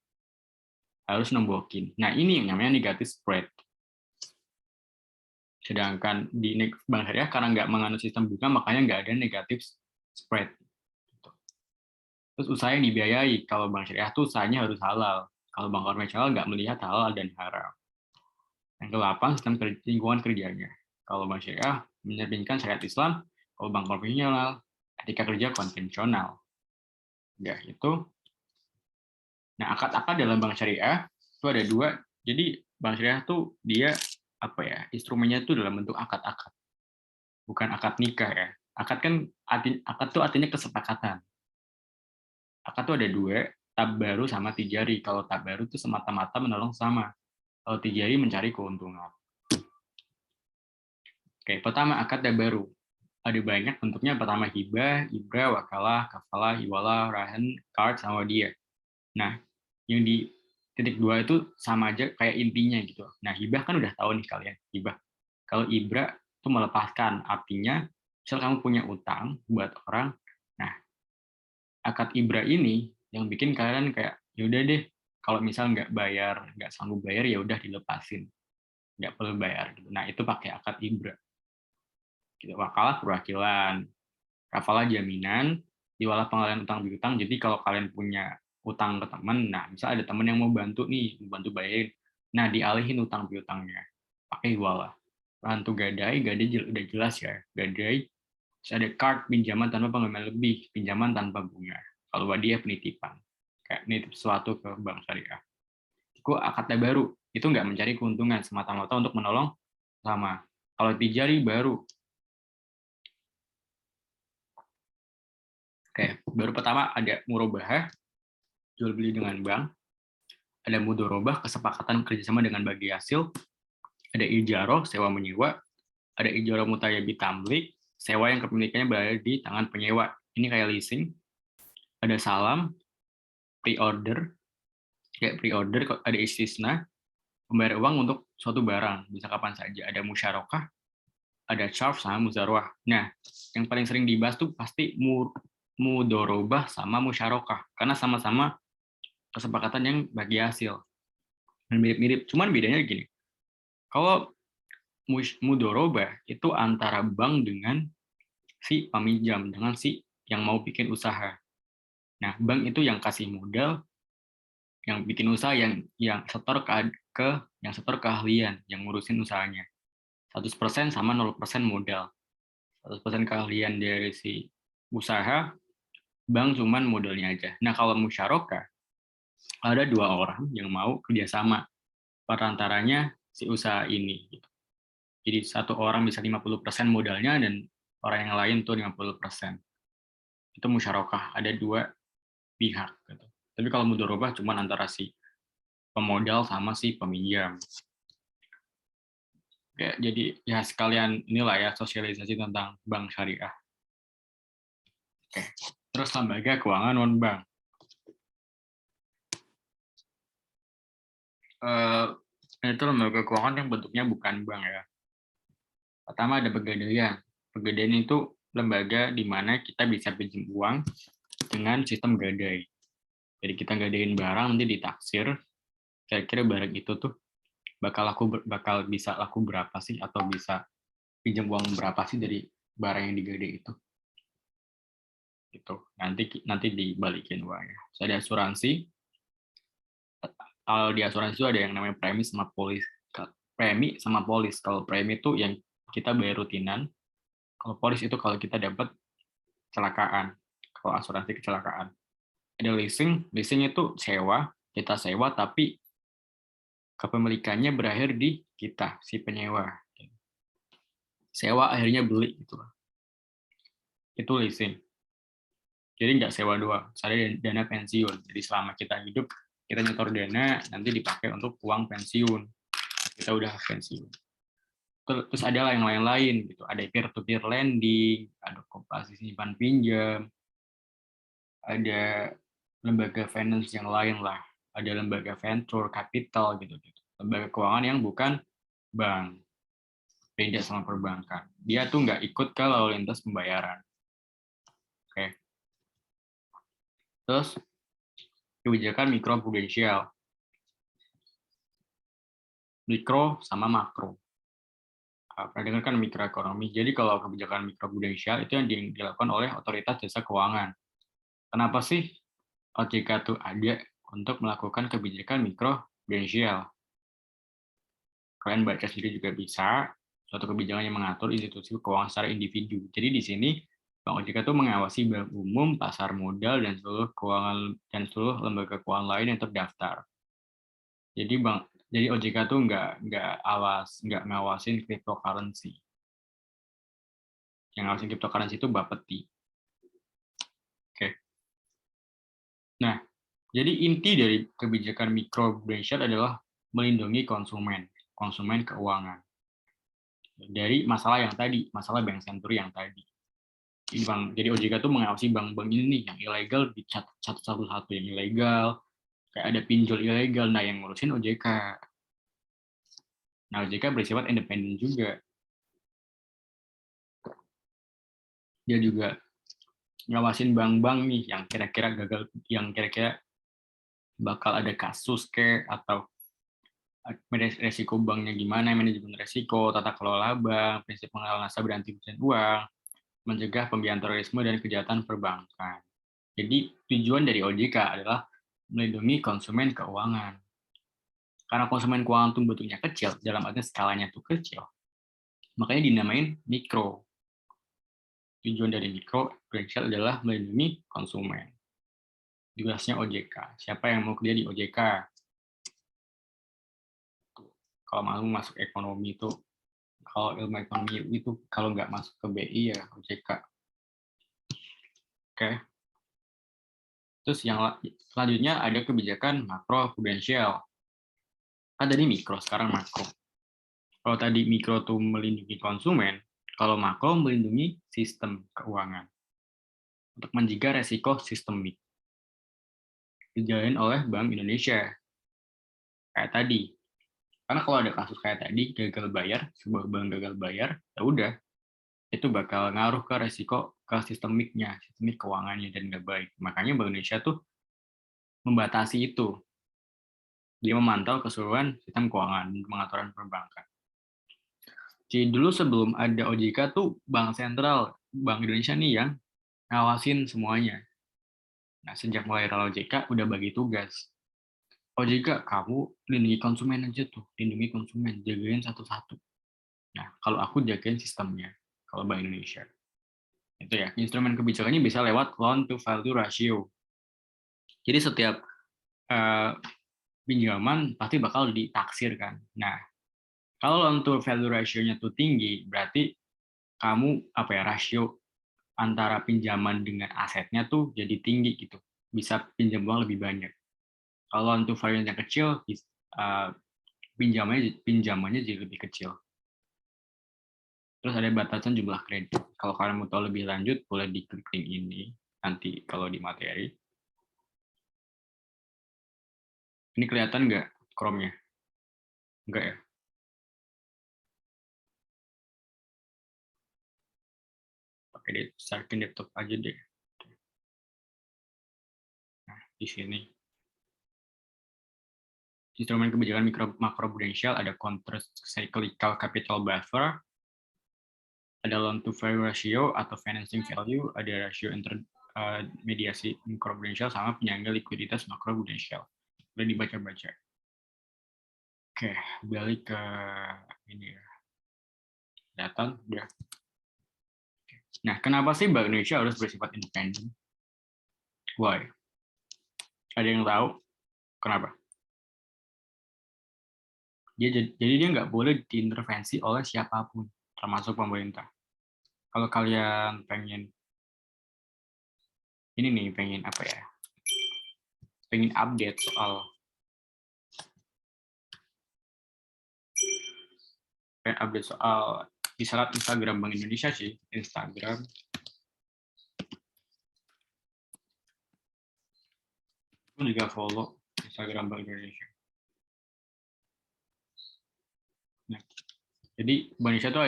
Harus nembokin. Nah, ini yang namanya negatif spread. Sedangkan di bank syariah karena nggak menganut sistem bunga, makanya nggak ada negatif spread. Terus usaha yang dibiayai. Kalau bank syariah tuh usahanya harus halal. Kalau bank konvensional nggak melihat halal dan haram. Yang ke-8, sistem lingkungan kerjanya. Kalau bank syariah menerbitkan syariat Islam, kalau bank konvensional, etika kerja konvensional. Ya, itu. Nah, akad-akad dalam bank syariah itu ada 2. Jadi bank syariah tuh dia instrumennya itu dalam bentuk akad-akad. Bukan akad nikah ya. Akad kan akad tuh artinya kesepakatan. Akad tuh ada 2, tabaru sama tijari. Kalau tabaru itu semata-mata menolong sama. Kalau tijari mencari keuntungan. Oke, pertama akad tabaru. Ada banyak bentuknya. Pertama hibah, ibrah, wakalah, kafalah, hiwalah, rahan, card, sama dia. Nah, yang di titik 2 itu sama aja kayak intinya gitu. Nah, hibah kan udah tahu nih kalian, hibah. Kalau ibrah itu melepaskan, artinya misal kamu punya utang buat orang, nah akad ibrah ini yang bikin kalian kayak ya udah deh, kalau misal nggak bayar, nggak sanggup bayar ya udah dilepasin, nggak perlu bayar gitu. Nah, itu pakai akad ibrah. Gitu. Wakalah perwakilan, kafalah jaminan, hiwalah pengalihan utang piutang. Jadi kalau kalian punya utang ke teman, nah misal ada teman yang mau bantu nih, bantu bayarin, nah dialihin utang piutangnya pakai hiwalah. Rantu gadai udah jelas ya, gadai. Terus ada card, pinjaman tanpa penggalian lebih, pinjaman tanpa bunga. Kalau wadiah penitipan, kayak nitip sesuatu ke bank syariah. Itu akadnya baru, itu nggak mencari keuntungan, semata-mata untuk menolong sama. Kalau tijari baru. Oke, baru pertama ada murabahah, jual beli dengan bank. Ada mudorobah, kesepakatan kerjasama dengan bagi hasil. Ada ijaroh, sewa menyewa. Ada ijaroh mutayabi tamlik, sewa yang kepemilikannya berada di tangan penyewa. Ini kayak leasing. Ada salam, pre-order. Kayak pre-order, ada istisna, membayar uang untuk suatu barang, bisa kapan saja. Ada musyarakah, ada charge, sama muzarwah. Nah, yang paling sering dibahas tuh pasti mudorobah sama musyarakah, karena sama-sama kesepakatan yang bagi hasil. Mirip-mirip, cuman bedanya gini. Kalau mudorobah itu antara bank dengan si peminjam, dengan si yang mau bikin usaha. Nah, bank itu yang kasih modal, yang bikin usaha, yang setor yang setor keahlian, yang ngurusin usahanya. 100% sama 0% modal. 100% keahlian dari si usaha, bank cuman modalnya aja. Nah, kalau musyarakah, ada 2 orang yang mau kerjasama perantaranya si usaha ini. Jadi satu orang bisa 50% modalnya dan orang yang lain tuh 50%. Itu musyarakah, ada 2 pihak. Gitu. Tapi kalau mudharabah cuma antara si pemodal sama si peminjam. Ya, jadi ya sekalian inilah ya sosialisasi tentang bank syariah. Oke. Terus lembaga keuangan non bank. Itu lembaga keuangan yang bentuknya bukan bank ya. Pertama ada pegadaian. Pegadaian itu lembaga di mana kita bisa pinjam uang dengan sistem gadai. Jadi kita gadain barang, nanti ditaksir, kira-kira barang itu tuh bakal bisa laku berapa sih, atau bisa pinjam uang berapa sih dari barang yang digadai itu. Gitu. Nanti dibalikin uangnya. Terus ada asuransi. Kalau di asuransi itu ada yang namanya premi sama polis. Premi sama polis. Kalau premi itu yang kita bayar rutinan. Kalau polis itu kalau kita dapat kecelakaan. Kalau asuransi kecelakaan. Ada leasing. Leasing itu sewa. Kita sewa tapi kepemilikannya berakhir di kita, si penyewa. Sewa akhirnya beli gitu. Itu leasing. Jadi nggak sewa doang, ada dana pensiun. Jadi selama kita hidup, kita nyetor dana, nanti dipakai untuk uang pensiun. Kita udah pensiun. Terus ada yang lain-lain gitu. Ada peer-to-peer lending, ada koperasi simpan pinjam, ada lembaga finance yang lain lah. ada lembaga venture capital gitu-gitu. Lembaga keuangan yang bukan bank, beda sama perbankan. Dia tuh nggak ikut ke lalu lintas pembayaran. Oke. Terus kebijakan mikroprudensial, mikro sama makro. Pernah dengar kan mikroekonomi? Jadi kalau kebijakan mikroprudensial itu yang dilakukan oleh otoritas jasa keuangan. Kenapa sih OJK itu ada untuk melakukan kebijakan mikroprudensial? Kalian baca sendiri juga bisa. Suatu kebijakan yang mengatur institusi keuangan secara individu. Jadi di sini Bank OJK itu mengawasi bank umum, pasar modal, dan seluruh lembaga keuangan lain yang terdaftar. Jadi OJK tuh nggak ngawasin cryptocurrency. Yang ngawasin cryptocurrency itu Bapeti. Oke. Nah, jadi inti dari kebijakan mikroprudensial adalah melindungi konsumen keuangan. Dari masalah yang tadi, masalah bank senturi yang tadi. Jadi OJK tuh mengawasi bank-bank ini nih, yang ilegal dicatat satu-satu, yang ilegal, kayak ada pinjol ilegal, nah yang ngurusin OJK. Nah, OJK bersifat independen juga. Dia juga ngawasin bank-bank nih yang kira-kira gagal, yang kira-kira bakal ada kasus atau resiko banknya gimana, manajemen resiko, tata kelola bank, prinsip pengelolaan nasabah dan pencucian uang, mencegah pembiayaan terorisme dan kejahatan perbankan. Jadi tujuan dari OJK adalah melindungi konsumen keuangan. Karena konsumen keuangan itu bentuknya kecil, dalam arti skalanya itu kecil, makanya dinamain mikro. Tujuan dari mikroprudensial adalah melindungi konsumen. Tugasnya OJK. Siapa yang mau kerja di OJK? Kalau mau masuk ekonomi itu, kalau ilmu ekonomi itu kalau nggak masuk ke BI ya OJK. Oke. Terus yang selanjutnya ada kebijakan makroprudensial. Kan tadi mikro, sekarang makro. Kalau tadi mikro itu melindungi konsumen, kalau makro melindungi sistem keuangan untuk mencegah resiko sistemik. Dijalin oleh Bank Indonesia. Kayak tadi. Karena kalau ada kasus kayak tadi, gagal bayar, sebuah bank gagal bayar, ya udah, itu bakal ngaruh ke resiko ke sistemik keuangannya dan nggak baik. Makanya Bank Indonesia tuh membatasi itu. Dia memantau keseluruhan sistem keuangan, pengaturan perbankan. Jadi dulu sebelum ada OJK tuh Bank Sentral, Bank Indonesia nih yang ngawasin semuanya. Nah, sejak mulai era OJK udah bagi tugas. OJK, kamu lindungi konsumen aja tuh, lindungi konsumen, jagain satu-satu. Nah, kalau aku jagain sistemnya, kalau Bank Indonesia. Itu ya, instrumen kebijakannya bisa lewat loan to value ratio. Jadi setiap pinjaman pasti bakal ditaksir kan. Nah, kalau loan to value ratio-nya tuh tinggi, berarti kamu rasio antara pinjaman dengan asetnya tuh jadi tinggi gitu. Bisa pinjam uang lebih banyak. Kalau loan to value-nya kecil, pinjamannya jadi lebih kecil. Terus ada batasan jumlah kredit. Kalau kalian mau tahu lebih lanjut, boleh diklik link ini nanti kalau di materi. Ini kelihatan nggak Chrome-nya? Enggak ya? Pakai di laptop aja deh. Nah, di sini. Instrumen kebijakan makroprudensial ada counter-cyclical capital buffer, ada loan to value ratio atau financing value, ada rasio intermediasi mikroprudensial sama penyangga likuiditas makroprudensial. Udah dibaca-baca. Oke, balik ke ini ya. Datang, udah. Nah, kenapa sih Bank Indonesia harus bersifat independen? Why? Ada yang tahu kenapa? Jadi dia nggak boleh diintervensi oleh siapapun, termasuk pemerintah. Kalau kalian pengen ini nih, pengen apa ya? Pengen update soal bisa lihat Instagram Bank Indonesia sih, Instagram. Aku juga follow Instagram Bank Indonesia. Nah, jadi Bank Indonesia tuh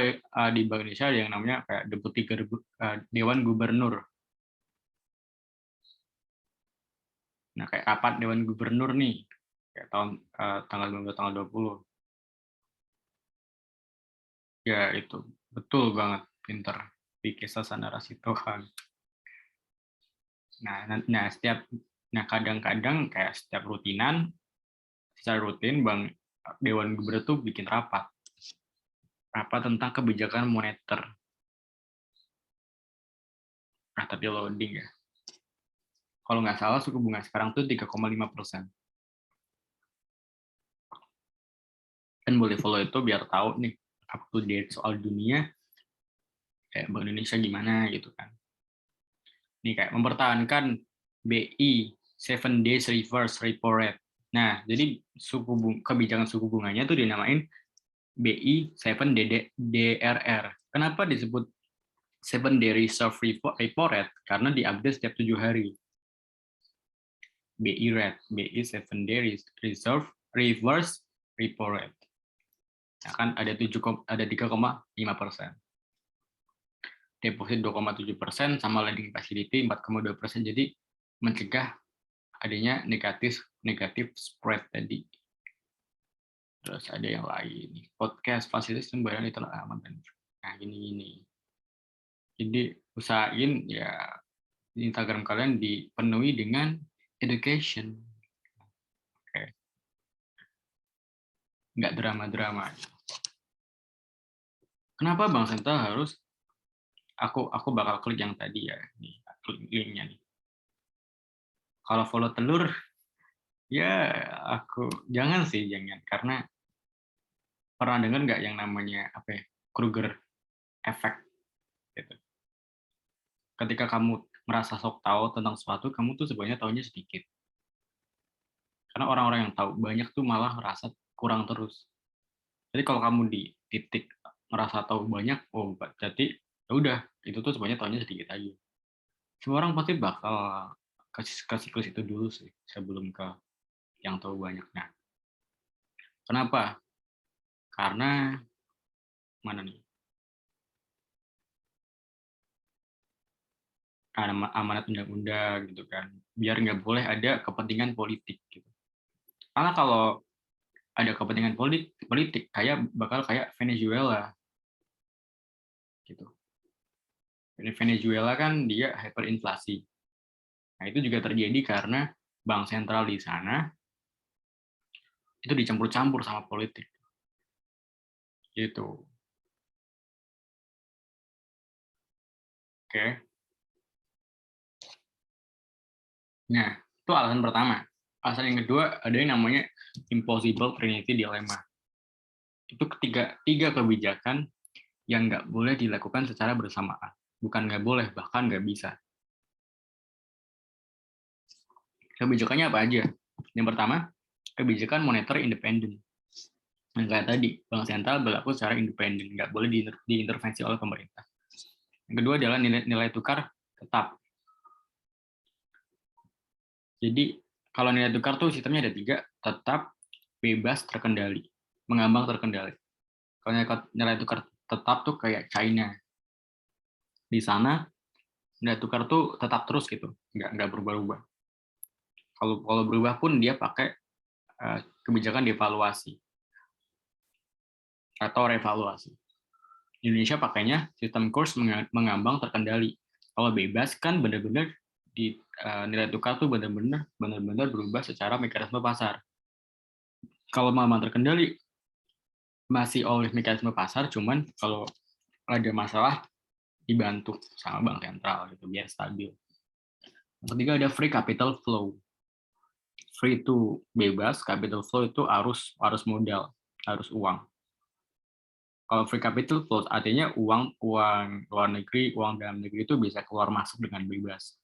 di Bank Indonesia ada yang namanya kayak Deputi Dewan Gubernur. Nah, kayak kapan Dewan Gubernur nih? Kayak tanggal 19 tanggal 20. Ya itu betul banget, pinter di kisah narasi Tuhan. Nah kadang-kadang kayak setiap secara rutin Dewan Gubernur tuh bikin rapat tentang kebijakan moneter. Nah tapi loading ya. Kalau nggak salah suku bunga sekarang tuh 3,5%. Kan boleh follow itu biar tahu nih up to date soal dunia kayak Bank Indonesia gimana gitu kan. Nih kayak mempertahankan BI 7 days reverse repo rate. Nah, jadi kebijakan suku bunganya tuh dinamain BI 7 DRR. Kenapa disebut 7 day reserve repo rate? Karena diupdate setiap 7 hari. BI rate, BI 7 day reserve reverse repo rate. Nah, kan ada 3,5%. Deposit 2,7% sama lending facility 4,2%. Jadi mencegah adanya negatif spread tadi. Terus ada yang lain, podcast fasilitas sembarangan itu aman dan nah gini. Jadi usahain ya Instagram kalian dipenuhi dengan education. Oke. Nggak drama-drama. Kenapa Bank Sentral harus aku bakal klik yang tadi ya, nih, klik linknya nih. Kalau follow telur ya jangan karena pernah dengar nggak yang namanya Kruger effect gitu. Ketika kamu merasa sok tahu tentang sesuatu, kamu tuh sebenarnya tahunya sedikit. Karena orang-orang yang tahu banyak tuh malah merasa kurang terus. Jadi kalau kamu di titik merasa tahu banyak, berarti ya udah, itu tuh sebenarnya tahunya sedikit aja. Semua orang pasti bakal ke siklus itu dulu sih, sebelum ke yang tahu banyak. Nah, kenapa? Karena mana nih? Amanat undang-undang gitu kan, biar nggak boleh ada kepentingan politik gitu. Karena kalau ada kepentingan politik bakal kayak Venezuela gitu. Venezuela kan dia hyperinflasi. Nah, itu juga terjadi karena bank sentral di sana itu dicampur-campur sama politik. Gitu. Oke. Nah, itu alasan pertama. Alasan yang kedua ada yang namanya impossible trinity dilemma. Itu tiga kebijakan yang nggak boleh dilakukan secara bersamaan. Bukan nggak boleh, bahkan nggak bisa. Kebijakannya apa aja? Yang pertama, kebijakan moneter independen. Yang kayak tadi, bank sentral berlaku secara independen, nggak boleh diintervensi oleh pemerintah. Yang kedua adalah nilai tukar tetap. Jadi kalau nilai tukar tuh sistemnya ada 3, tetap, bebas, terkendali, mengambang terkendali. Kalau nilai tukar tetap tuh kayak China. Di sana nilai tukar tuh tetap terus gitu, nggak berubah-ubah. Kalau berubah pun dia pakai kebijakan devaluasi atau revaluasi. Indonesia pakainya sistem kurs mengambang terkendali. Kalau bebas kan benar-benar di nilai tukar tuh benar-benar berubah secara mekanisme pasar. Kalau mengambang terkendali masih oleh mekanisme pasar, cuman kalau ada masalah dibantu sama bank sentral gitu biar stabil. Yang ketiga ada free capital flow. Free itu bebas, capital flow itu arus modal, arus uang. Kalau free capital flow artinya uang luar negeri, uang dalam negeri itu bisa keluar masuk dengan bebas.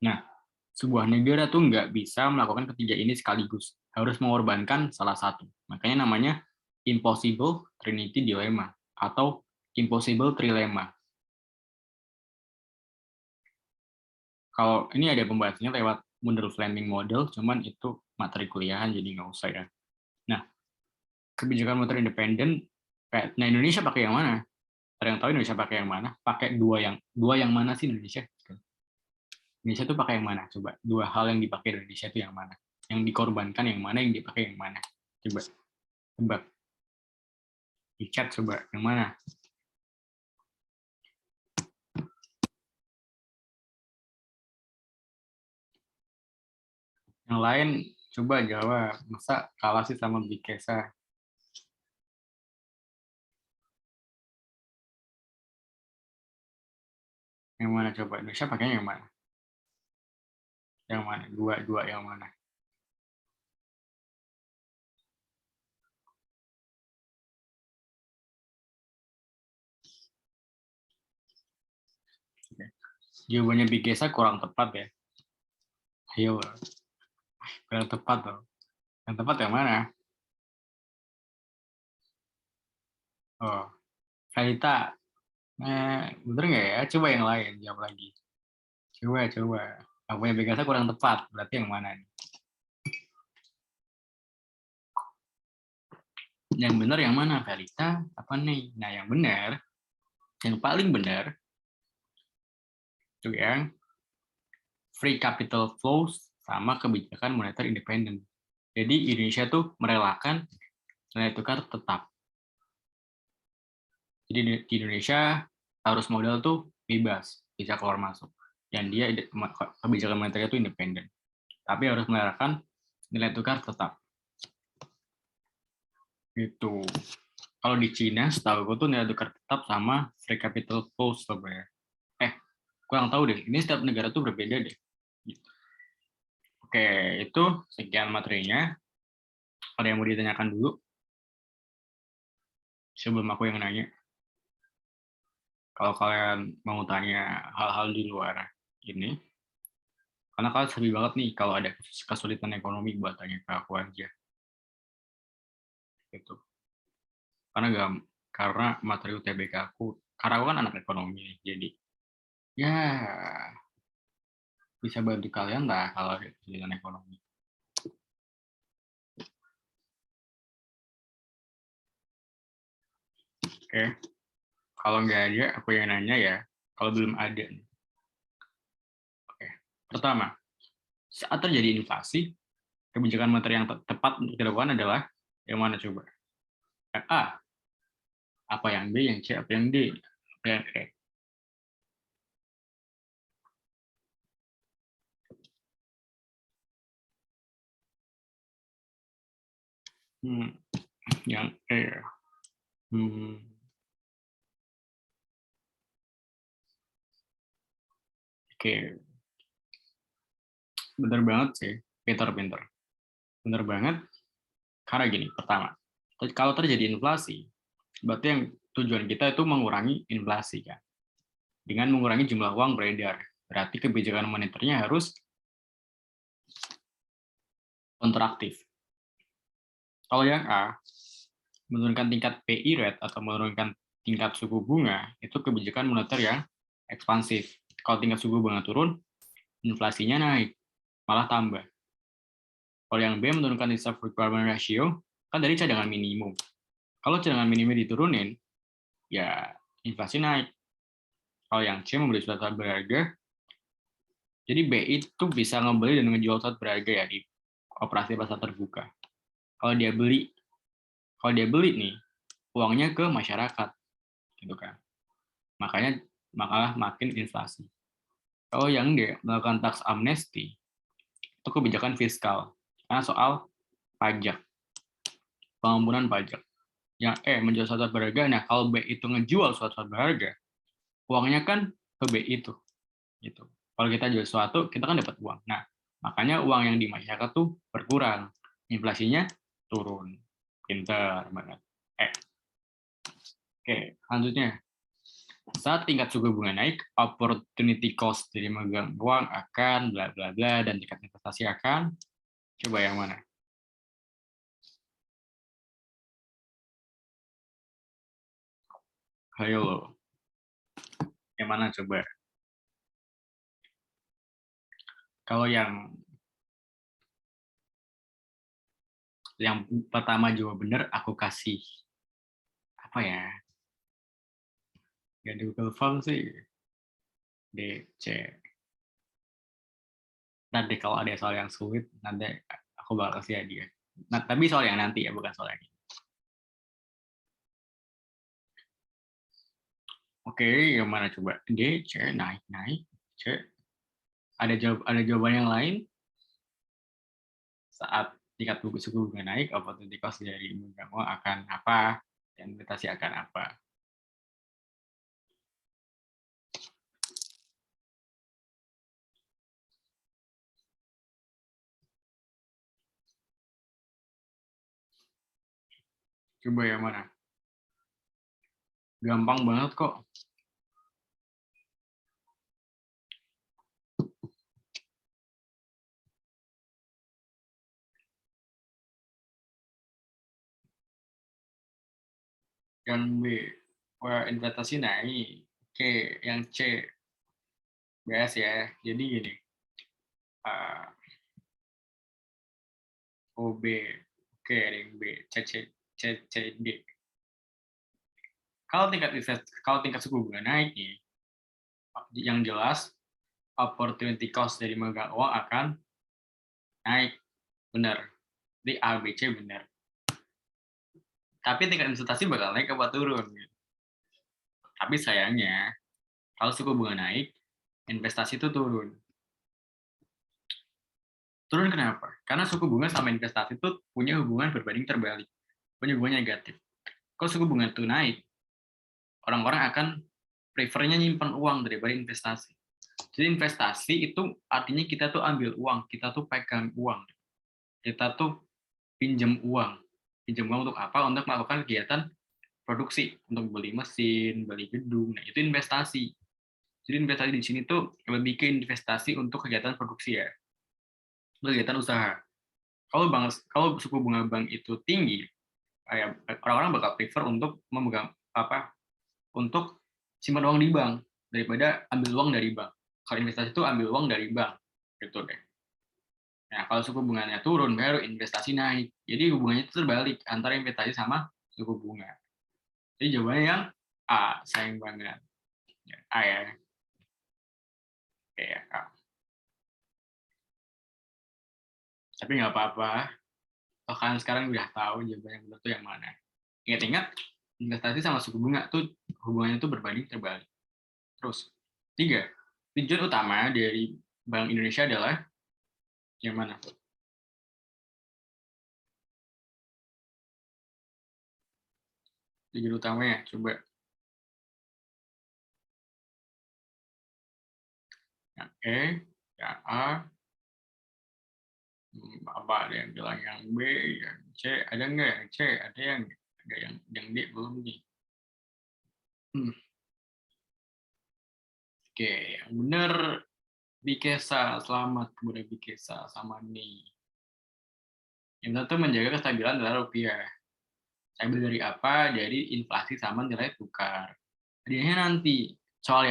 Nah, sebuah negara tuh nggak bisa melakukan ketiga ini sekaligus, harus mengorbankan salah satu. Makanya namanya impossible trinity dilemma atau impossible trilemma. Kalau ini ada pembahasannya lewat Mundell Fleming model, cuman itu materi kuliahan jadi nggak usah ya. Nah, kebijakan moneter independen, nah Indonesia pakai yang mana? Ada yang tahu Indonesia pakai yang mana? Pakai dua yang mana sih Indonesia? Indonesia tuh pakai yang mana? Coba dua hal yang dipakai Indonesia itu yang mana? Yang dikorbankan yang mana? Yang dipakai yang mana? Coba tebak. Di chat coba yang mana? Yang lain coba jawab. Masa kalah sih sama Bikesa? Yang mana coba? Indonesia pakainya yang mana? Yang mana? Dua yang mana? Jawabannya Bikesa kurang tepat ya. Ayo, kurang tepat loh. Yang tepat yang mana? Oh, Kalita. Bener nggak ya? Coba yang lain, jawab lagi. Coba. Apa yang Bikesa kurang tepat? Berarti yang mana nih? Yang benar yang mana, Kalita? Apa nih? Nah, yang benar, yang paling benar, itu yang free capital flows sama kebijakan moneter independen. Jadi Indonesia tuh merelakan nilai tukar tetap. Jadi di Indonesia arus modal tuh bebas, bisa keluar masuk. Dan dia kebijakan moneternya itu independen. Tapi harus merelakan nilai tukar tetap. Gitu. Kalau di Cina, setahu gue tuh nilai tukar tetap sama free capital flows sebenarnya. Kurang tahu deh. Ini setiap negara tuh berbeda deh. Gitu. Oke, itu sekian materinya. Ada yang mau ditanyakan dulu sebelum aku yang nanya? Kalau kalian mau tanya hal-hal di luar ini, karena kalian sering banget nih kalau ada kesulitan ekonomi buat tanya ke aku aja. Gitu. Karena materi UTBK aku, karena aku kan anak ekonomi, jadi ya bisa bantu kalian lah kalau ada kesulitan ekonomi. Oke, kalau nggak ada, aku yang nanya ya. Kalau belum ada, oke. Pertama, saat terjadi inflasi, kebijakan moneter yang tepat untuk dilakukan adalah yang mana coba? Yang A, apa yang B, yang C, apa yang D, apa yang E. Yang E. Hmm, oke, bener banget sih, pinter. Bener banget, karena gini, pertama, kalau terjadi inflasi, berarti yang tujuan kita itu mengurangi inflasi kan, dengan mengurangi jumlah uang beredar. Berarti kebijakan moneternya harus kontraktif. Kalau yang A, menurunkan tingkat PI rate atau menurunkan tingkat suku bunga, itu kebijakan moneter yang ekspansif. Kalau tingkat suku bunga turun, inflasinya naik, malah tambah. Kalau yang B, menurunkan reserve requirement ratio, kan dari cadangan minimum. Kalau cadangan minimum diturunin, ya inflasi naik. Kalau yang C, membeli surat berharga, jadi B itu bisa ngebeli dan ngejual surat berharga ya di operasi pasar terbuka. Kalau dia beli nih, uangnya ke masyarakat, gitu kan. Makalah makin inflasi. Kalau yang D, melakukan tax amnesty, itu kebijakan fiskal. Karena soal pajak, pengampunan pajak. Yang E, menjual suatu berharga. Nah, kalau B itu ngejual suatu berharga, uangnya kan ke B itu. Gitu. Kalau kita jual sesuatu, kita kan dapat uang. Nah, makanya uang yang di masyarakat tuh berkurang. Inflasinya turun. Pinter banget. Oke, selanjutnya. Saat tingkat suku bunga naik, opportunity cost dari megang uang akan bla bla bla dan tingkat investasi akan coba yang mana? Ayo lo, yang mana coba? Kalau yang Yang pertama jawab benar, aku kasih apa ya? Gak di Google Form sih. DC. Nanti kalau ada soal yang sulit, nanti aku bakal kasih hadiah. Nah, tapi soal yang nanti ya, bukan soal yang ini. Oke, yang mana coba? D, C, naik, naik, C. Ada jawaban yang lain? Saat tingkat suku bunga naik, opportunity cost dari bunga uang akan apa? Dan investasi akan apa? Coba yang mana? Gampang banget kok. Yang B, wah, investasi naik. Oke, yang C, BS ya. Jadi gini, OB, oke, ada yang B, CCD. Kalau tingkat suku bunga naik nih, yang jelas opportunity cost dari memegang uang akan naik, benar. Jadi A, B, C benar. Tapi tingkat investasi bakal naik apa turun? Tapi sayangnya, kalau suku bunga naik, investasi itu turun. Turun kenapa? Karena suku bunga sama investasi itu punya hubungan berbanding terbalik, punya hubungan negatif. Kalau suku bunga itu naik, orang-orang akan prefernya nyimpan uang daripada investasi. Jadi investasi itu artinya kita tuh ambil uang, kita tuh pegang uang, kita tuh pinjam uang. Pinjam uang untuk apa? Untuk melakukan kegiatan produksi, untuk beli mesin, beli gedung. Nah, itu investasi. Jadi investasi di sini tuh lebih ke investasi untuk kegiatan produksi ya, kegiatan usaha. Kalau suku bunga bank itu tinggi, orang-orang bakal prefer untuk memegang untuk simpan uang di bank daripada ambil uang dari bank. Kalau investasi itu ambil uang dari bank, gitu deh. Nah, kalau suku bunganya turun, baru investasi naik. Jadi hubungannya itu terbalik antara investasi sama suku bunga. Jadi jawabannya yang A, sayang banget. A ya. Oke ya, A. Tapi nggak apa-apa. Kalau kalian sekarang udah tahu jawaban yang benar itu yang mana. Ingat-ingat, investasi sama suku bunga tuh hubungannya itu berbanding terbalik. Terus, 3. Tujuan utama dari Bank Indonesia adalah yang mana? Tujuan utamanya, coba. Yang E, yang A, apa ada yang bilang yang B, yang C, ada nggak yang C, ada yang D belum nih. Oke, yang benar Bikesa, selamat kepada Bikesa sama nih. Yang satu menjaga kestabilan nilai rupiah. Stabil dari apa? Dari inflasi sama nilai tukar. Hadiahnya nanti soal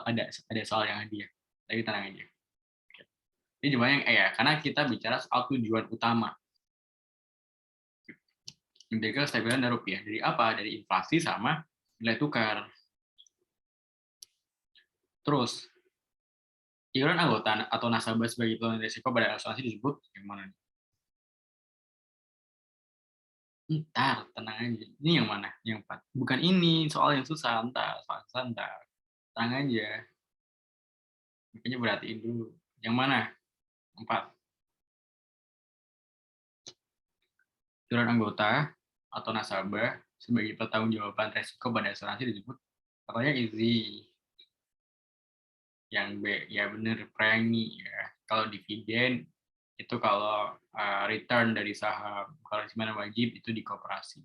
ada soal yang hadiah. Tapi tenang aja. Ini jawabannya yang E ya, karena kita bicara soal tujuan utama. Menjaga kestabilan nilai rupiah. Dari apa? Dari inflasi sama nilai tukar. Terus, iuran anggota atau nasabah sebagai pengelola risiko pada asuransi disebut yang mana? Ntar, tenang aja. Ini yang mana? Yang 4. Bukan ini, soal yang susah. Ntar. Tenang aja. Makanya perhatiin dulu. Yang mana? 4. Iuran anggota atau nasabah sebagai pertanggungjawaban resiko pada asuransi disebut katanya easy. Yang B, ya benar, premi ya. Kalau dividen itu kalau return dari saham. Kalau simpanan wajib itu di koperasi.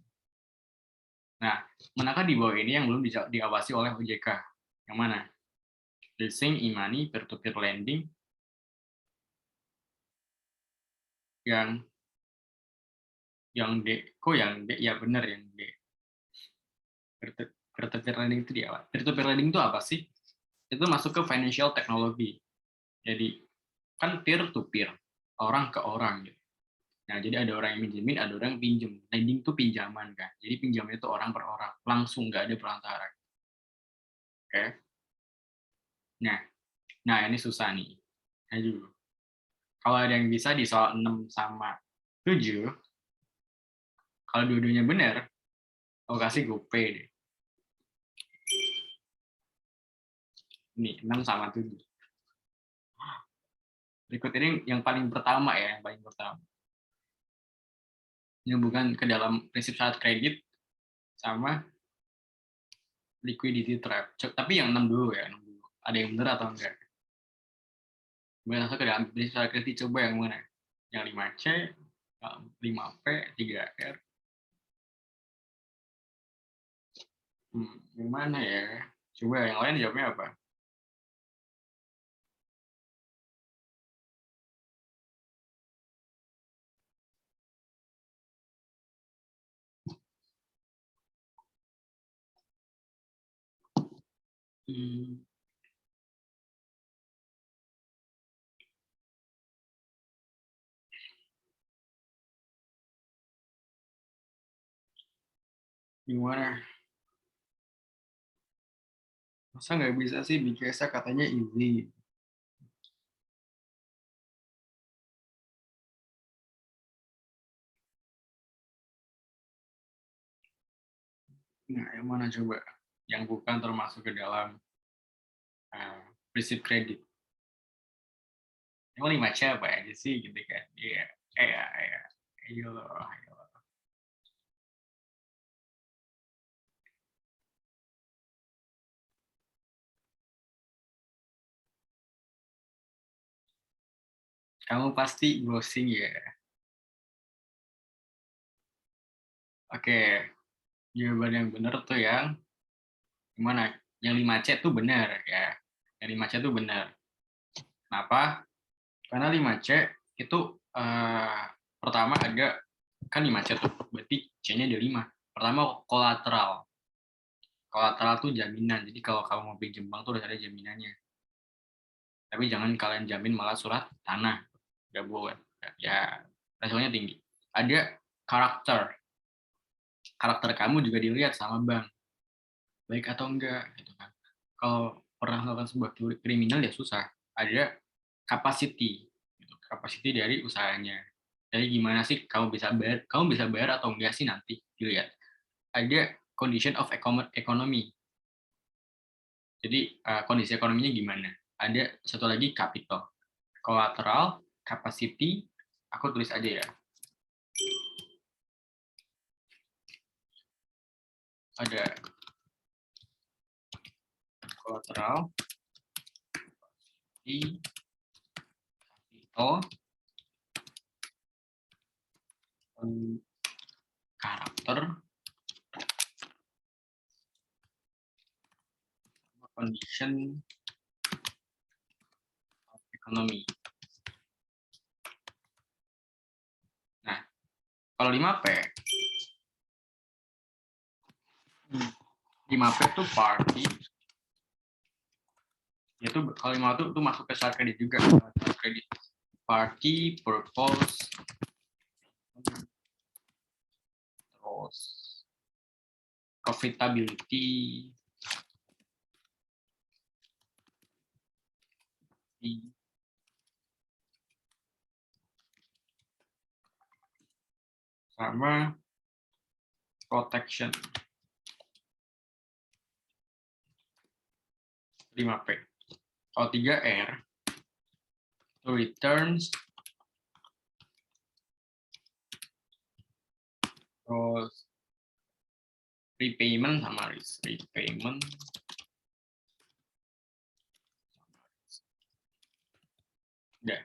Nah, manakah di bawah ini yang belum diawasi oleh OJK? Yang mana? Leasing, e-money, peer-to-peer lending, yang D. Kok yang D? Ya benar yang D. Peer-to-peer lending itu di awal. Peer-to-peer lending itu apa sih? Itu masuk ke financial technology. Jadi kan peer to peer, orang ke orang gitu. Nah, jadi ada orang yang minjemin, ada orang yang pinjem. Lending itu pinjaman kan. Jadi pinjaman itu orang per orang, langsung nggak ada perantara. Oke. Nah ini susah nih. Aduh. Kalau ada yang bisa di soal 6 sama 7, kalau dua-duanya benar, aku kasih GoPay deh. Nih, 6 sama 7. Berikut ini yang paling pertama ya, yang paling pertama. Menyambungkan ke dalam prinsip syarat kredit sama liquidity trap. Tapi yang 6 dulu ya, 6 dulu. Ada yang benar atau enggak? Kemudian langsung ke dalam prinsip syarat kredit, coba yang mana? Yang 5C, 5P, 3R. Yang mana ya? Coba yang lain jawabnya apa? Gimana? Masa nggak bisa sih Bikesa katanya easy. Nah, yang mana coba? Yang bukan termasuk ke dalam prinsip kredit. Emang 5C apa aja sih gitu kan? Iya, iya, iya. Ayo loh, ayo loh. Kamu pasti browsing ya. Oke, jawaban yang benar tuh yang gimana? Yang 5C tuh benar ya. Yang 5C tuh benar. Kenapa? Karena 5C itu pertama ada kan 5C tuh berarti C-nya ada 5. Pertama kolateral. Kolateral tuh jaminan. Jadi kalau kamu mau pinjam bank tuh udah ada jaminannya. Tapi jangan kalian jamin malah surat tanah. Gak boleh. Ya, resikonya tinggi. Ada karakter. Karakter kamu juga dilihat sama bank. Baik atau enggak gitu kan. Kalau pernah melakukan sebuah kriminal ya susah. Ada capacity. Gitu. Capacity dari usahanya. Jadi gimana sih kamu bisa bayar atau enggak sih nanti dilihat. Ada condition of economy. Jadi kondisi ekonominya gimana? Ada satu lagi capital, collateral, capacity. Aku tulis aja ya. Ada collateral, capital, karakter, condition of economy. Nah, kalau 5P, 5P itu party. Itu kalau 5 itu masuk ke syarat kredit juga. Kredit. Party, purpose, terus profitability, sama protection. 5P. Kalau 3R, returns, terus repayment sama risk. Repayment. Udah.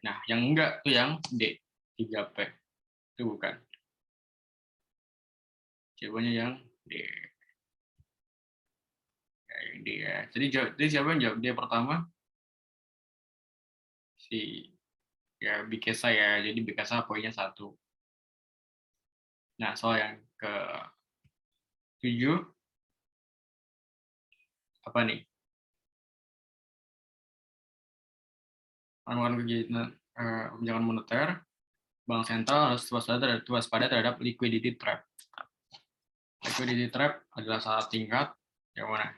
Nah, yang enggak tuh yang D, 3P. Itu bukan. Jawabannya yang D. Ya, yang D ya. Jadi siapa yang jawab D pertama? Si ya Bikesa ya. Jadi Bikesa poinnya 1. Nah, soal yang ke 7 apa nih? Melakukan kegiatan kebijakan moneter, bank sentral harus waspada terhadap liquidity trap. Liquidity trap adalah salah tingkat yang mana?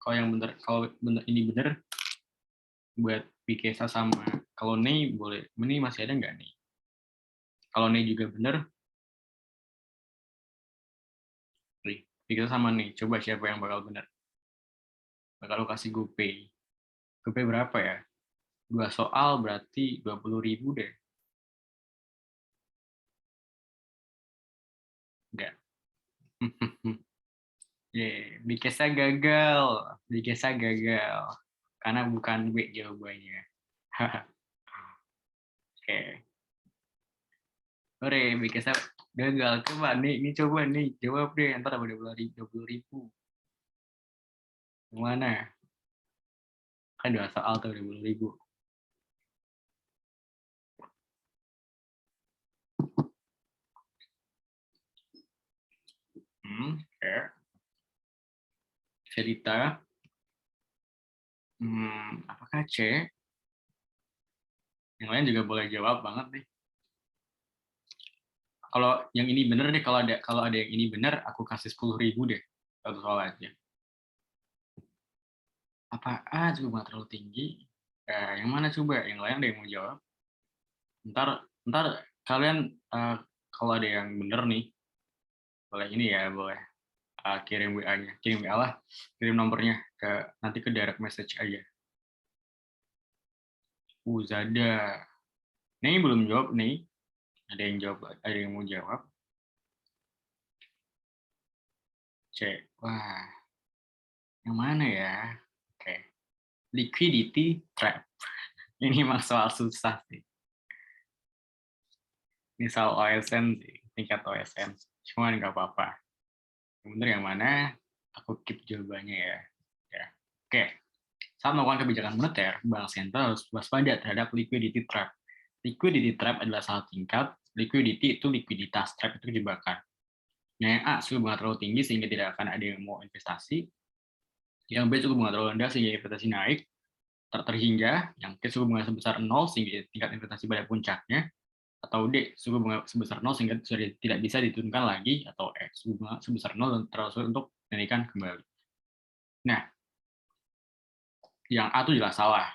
Kalau ini benar, buat Bikesa sama kalau nih boleh, ini masih ada nggak nih? Kalau nih juga benar, nih Bikesa sama nih, coba siapa yang bakal benar? Bakal lu kasih GoPay. GoPay berapa ya? 2 soal berarti 20.000 deh. Enggak. Bikesa gagal. Bikesa gagal. Karena bukan B jawabannya. Oke. Oke, Bikesa gagal. Coba nih, ini coba nih. Jawab deh, ntar ada 20.000. Gimana? Kan 2 soal tuh 20.000. Oke. Cerita. Apakah C? Yang lain juga boleh jawab banget nih. Kalau yang ini bener deh, kalau ada yang ini bener, aku kasih 10.000 deh. Satu soal aja. Apa A juga nggak terlalu tinggi? Yang mana coba? Yang lain ada yang mau jawab? Ntar kalian kalau ada yang bener nih, boleh ini ya, boleh kirim WA-nya, kirim WA lah, kirim nomornya nanti ke direct message aja. Zada. Nih belum jawab nih. Ada yang jawab, ada yang mau jawab. C. Wah, yang mana ya? Oke. Liquidity trap. Ini emang soal susah sih. Ini soal OSN sih, tingkat OSN. Cuman nggak apa-apa. Yang bener yang mana? Aku keep jawabannya ya. Oke. Saat melakukan kebijakan moneter, bank sentral harus waspada terhadap liquidity trap. Liquidity trap adalah salah tingkat. Liquidity itu likuiditas, trap itu jebakan. Nah, yang A, suku bunga terlalu tinggi sehingga tidak akan ada yang mau investasi. Yang B, suku bunga terlalu rendah sehingga investasi naik terhingga. Yang C, suku bunga sebesar 0 sehingga tingkat investasi pada puncaknya. Atau D, suku bunga sebesar 0 sehingga sudah tidak bisa diturunkan lagi. Atau E, suku bunga sebesar 0 dan terlalu sulit untuk dinaikkan kembali. Nah, yang A itu jelas salah.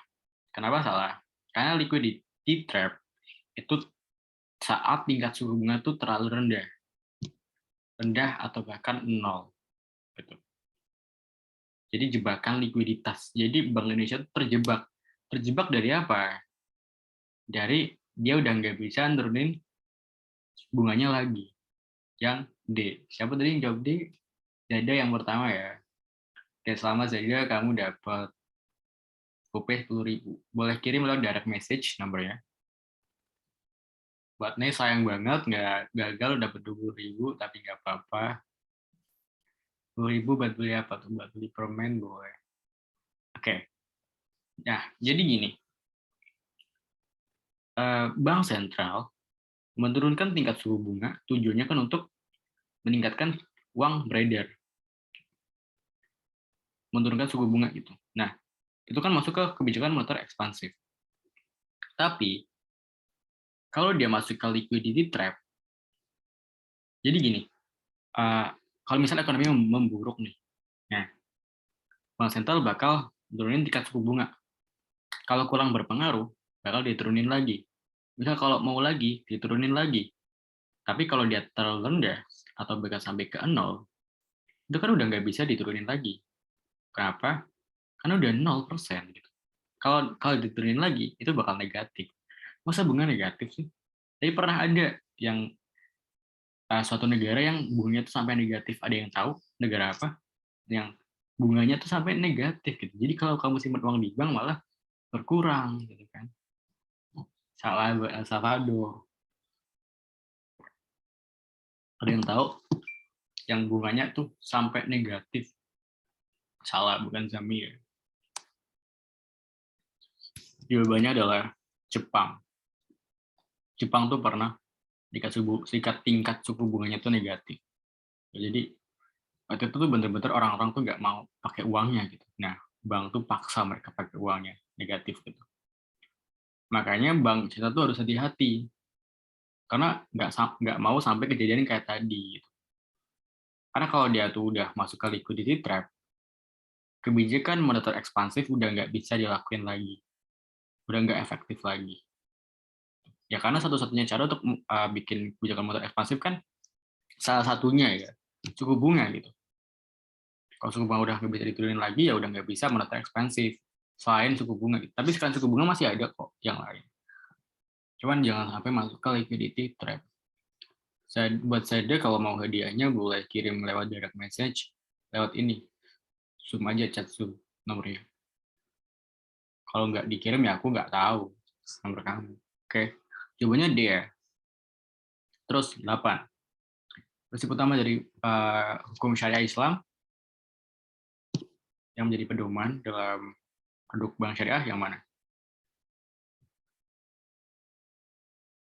Kenapa salah? Karena liquidity trap itu saat tingkat suku bunga itu terlalu rendah atau bahkan 0. Gitu. Jadi jebakan likuiditas. Jadi Bank Indonesia itu terjebak dari apa? Dari dia udah nggak bisa nurunin bunganya lagi. Yang D. Siapa tadi yang jawab D? Zada yang pertama ya. Oke, selamat Zada, kamu dapat GoPay 10.000. Boleh kirim lewat direct message nomornya. Buat Nih sayang banget nggak gagal dapat 20.000, tapi nggak apa-apa. 10.000 buat beli apa tuh? Buat beli permen boleh. Oke. Nah, jadi gini. Bank sentral menurunkan tingkat suku bunga tujuannya kan untuk meningkatkan uang beredar. Menurunkan suku bunga gitu. Nah, itu kan masuk ke kebijakan moneter ekspansif. Tapi kalau dia masuk ke liquidity trap, jadi gini, kalau misalnya ekonomi memburuk nih, nah, bank sentral bakal turunin tingkat suku bunga. Kalau kurang berpengaruh, bakal diturunin lagi. Misal kalau mau lagi, diturunin lagi. Tapi kalau dia terlalu rendah, atau bahkan sampai ke 0, itu kan udah nggak bisa diturunin lagi. Kenapa? Karena udah 0%. Gitu. Kalau diturunin lagi, itu bakal negatif. Masa bunga negatif sih? Tapi pernah ada yang suatu negara yang bunganya tuh sampai negatif. Ada yang tahu negara apa? Yang bunganya tuh sampai negatif gitu. Jadi kalau kamu simpan uang di bank malah berkurang gitu kan. Salah buat El Salvador. Ada yang tahu yang bunganya tuh sampai negatif. Salah, bukan Zambia. Jawabannya adalah Jepang. Jepang tuh pernah tingkat suku bunganya tuh negatif. Jadi waktu itu tuh bener-bener orang-orang tuh nggak mau pakai uangnya gitu. Nah, bank tuh paksa mereka pakai uangnya negatif gitu. Makanya bank kita tuh harus hati-hati. Karena nggak mau sampai kejadian kayak tadi. Karena kalau dia tuh udah masuk ke liquidity trap, kebijakan moneter ekspansif udah nggak bisa dilakuin lagi. Udah nggak efektif lagi. Ya karena satu-satunya cara untuk bikin kebijakan moneter ekspansif kan salah satunya ya suku bunga gitu. Kalau suku bunga udah nggak bisa diturunin lagi, ya udah nggak bisa moneter ekspansif. Selain suku bunga. Tapi sekarang suku bunga masih ada kok yang lain. Cuman jangan sampai masuk ke liquidity trap. Buat saya kalau mau hadiahnya boleh kirim lewat direct message lewat ini. Zoom aja chat Zoom nomornya. Kalau nggak dikirim ya aku nggak tahu nomor kamu. Oke, jawabannya D ya. Terus 8. Prinsip utama dari hukum syariah Islam yang menjadi pedoman dalam produk bank syariah yang mana?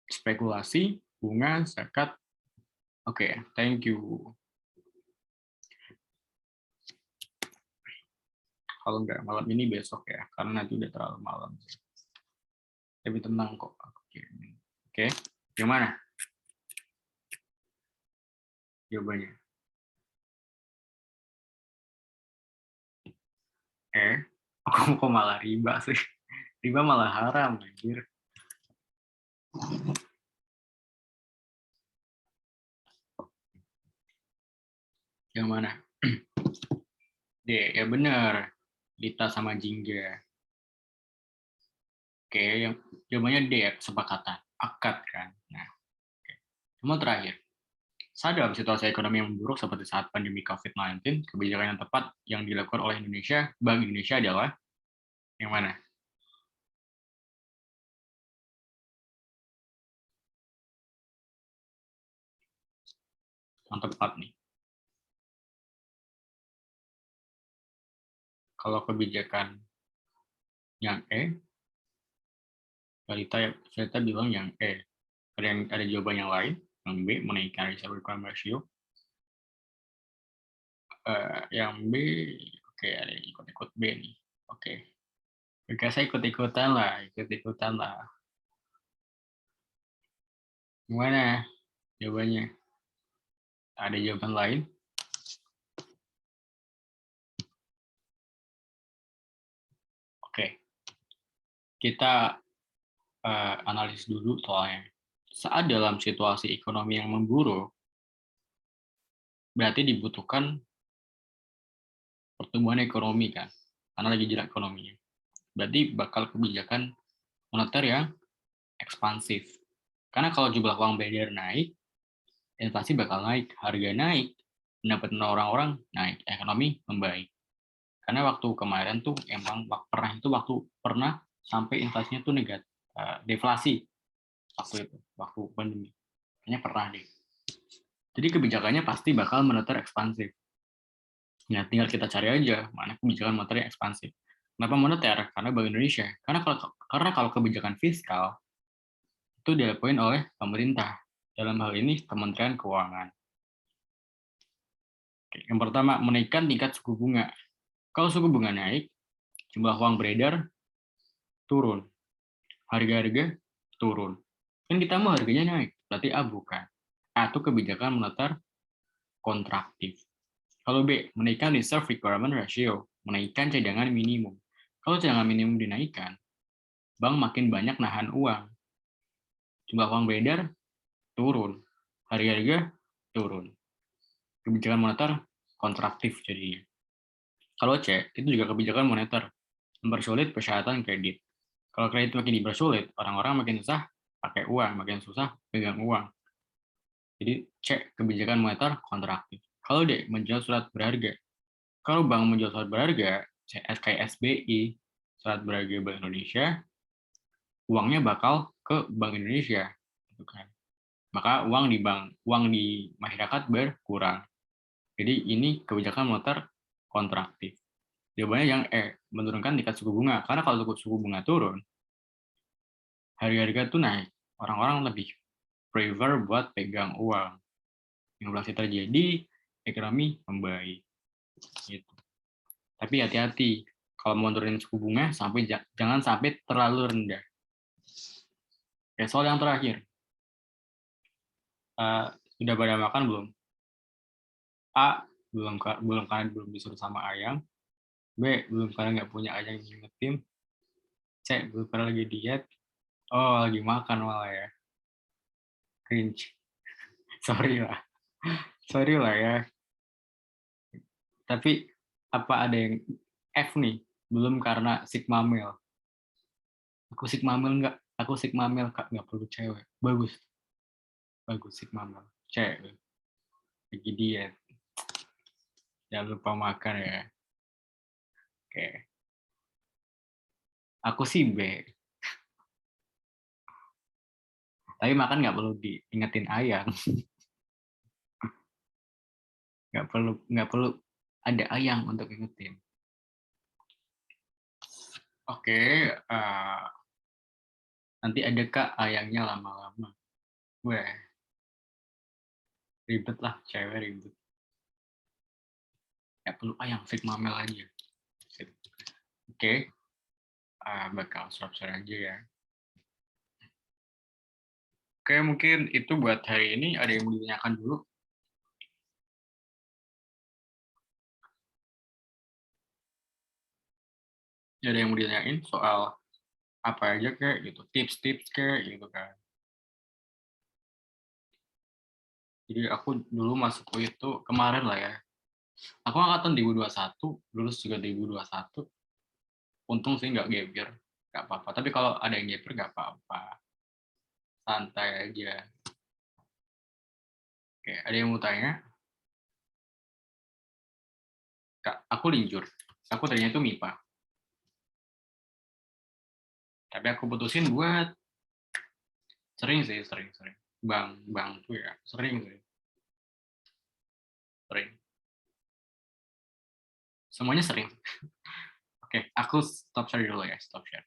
Spekulasi, bunga, zakat. Oke, thank you. Kalau nggak malam ini besok ya, karena nanti udah terlalu malam. Tapi tenang kok. Oke, gimana jawabannya? Kok malah riba sih? Riba malah haram, anjir. Yang mana? D, ya benar. Lita sama Jingga. Oke, yang jawabannya D ya, kesepakatan. Akad kan. Nah, oke. Cuma terakhir. Saat dalam situasi ekonomi yang memburuk seperti saat pandemi COVID-19, kebijakan yang tepat yang dilakukan oleh Bank Indonesia adalah yang mana? Yang tepat nih. Kalau kebijakan yang Balita bilang yang ada jawaban yang lain, yang B, menaikkan reserve requirement ratio. Yang B, oke, ada ikut-ikut B nih. Oke. Oke, saya ikut-ikutan lah. Gimana jawabannya? Ada jawaban lain? Oke. Kita analisis dulu soalnya. Saat dalam situasi ekonomi yang memburuk, berarti dibutuhkan pertumbuhan ekonomi kan, karena lagi jelek ekonominya. Berarti bakal kebijakan moneter yang ekspansif. Karena kalau jumlah uang beredar naik, inflasi bakal naik, harga naik, pendapatan orang-orang naik, ekonomi membaik. Karena waktu kemarin tuh emang pernah sampai inflasinya tuh negatif, deflasi waktu pandemi. Kayaknya pernah deh. Jadi kebijakannya pasti bakal moneter ekspansif. Ya, tinggal kita cari aja mana kebijakan moneter yang ekspansif. Kenapa moneter? Karena Bank Indonesia. Karena kalau kebijakan fiskal itu dilakukan oleh pemerintah. Dalam hal ini Kementerian Keuangan. Oke, yang pertama, menaikkan tingkat suku bunga. Kalau suku bunga naik, jumlah uang beredar turun. Harga-harga turun. Kan kita mau harganya naik, berarti A bukan. A itu kebijakan moneter kontraktif. Kalau B, menaikkan reserve requirement ratio, menaikkan cadangan minimum. Kalau cadangan minimum dinaikkan, bank makin banyak nahan uang. Jumlah uang beredar turun, harga-harga turun. Kebijakan moneter kontraktif jadinya. Kalau C, itu juga kebijakan moneter, mempersulit persyaratan kredit. Kalau kredit makin dipersulit, orang-orang makin susah pakai uang, makin susah pegang uang. Jadi C, kebijakan moneter kontraktif. Kalau D, menjual surat berharga. Kalau bank menjual surat berharga, SKSBI, surat berharga Bank Indonesia, uangnya bakal ke Bank Indonesia. Maka uang di masyarakat berkurang. Jadi ini kebijakan moneter kontraktif. Jawabannya yang menurunkan tingkat suku bunga. Karena kalau suku bunga turun, harga-harga tuh naik. Orang-orang lebih prefer buat pegang uang. Inflasi terjadi, ekonomi membaik. Gitu. Tapi hati-hati, kalau mau turunin suku bunga, jangan sampai terlalu rendah. Oke, soal yang terakhir. Sudah pada makan belum? A, belum karena belum disuruh sama ayang. B, belum karena nggak punya ayang yang ngingetin. C, belum karena lagi diet. Oh, lagi makan malah ya. Cringe. Sorry lah. Sorry lah ya. Tapi apa ada yang F nih? Belum karena sigma male. Aku sigma male nggak? Aku sigma male kak, nggak perlu cewek. Bagus. Bagus sigma male. Cewek. Lagi diet. Jangan lupa makan ya. Oke. Aku sih B. Tapi makan nggak perlu diingetin ayang. Nggak perlu ada ayang untuk ingetin. Oke. Nanti ada kak ayangnya lama-lama. Weh, ribet lah, cewek ribet. Nggak perlu ayang, sigma male aja. Oke. Bakal share aja ya. Oke, mungkin itu buat hari ini. Ada yang mau ditanyakan dulu? Ada yang mau ditanyain soal apa aja kayak gitu, tips-tips kayak gitu kan. Jadi aku dulu masuk itu kemarin lah ya. Aku angkatan 2021, lulus juga 2021. Untung sih nggak gap year, nggak apa-apa. Tapi kalau ada yang gap year nggak apa-apa, santai aja. Oke, ada yang mau tanya? Kak, aku linjur. Aku tadinya itu MIPA. Tapi aku putusin buat sering sih, sering. Bang tuh ya, sering sih. Sering. Semuanya sering. Oke, aku stop share dulu ya, stop share.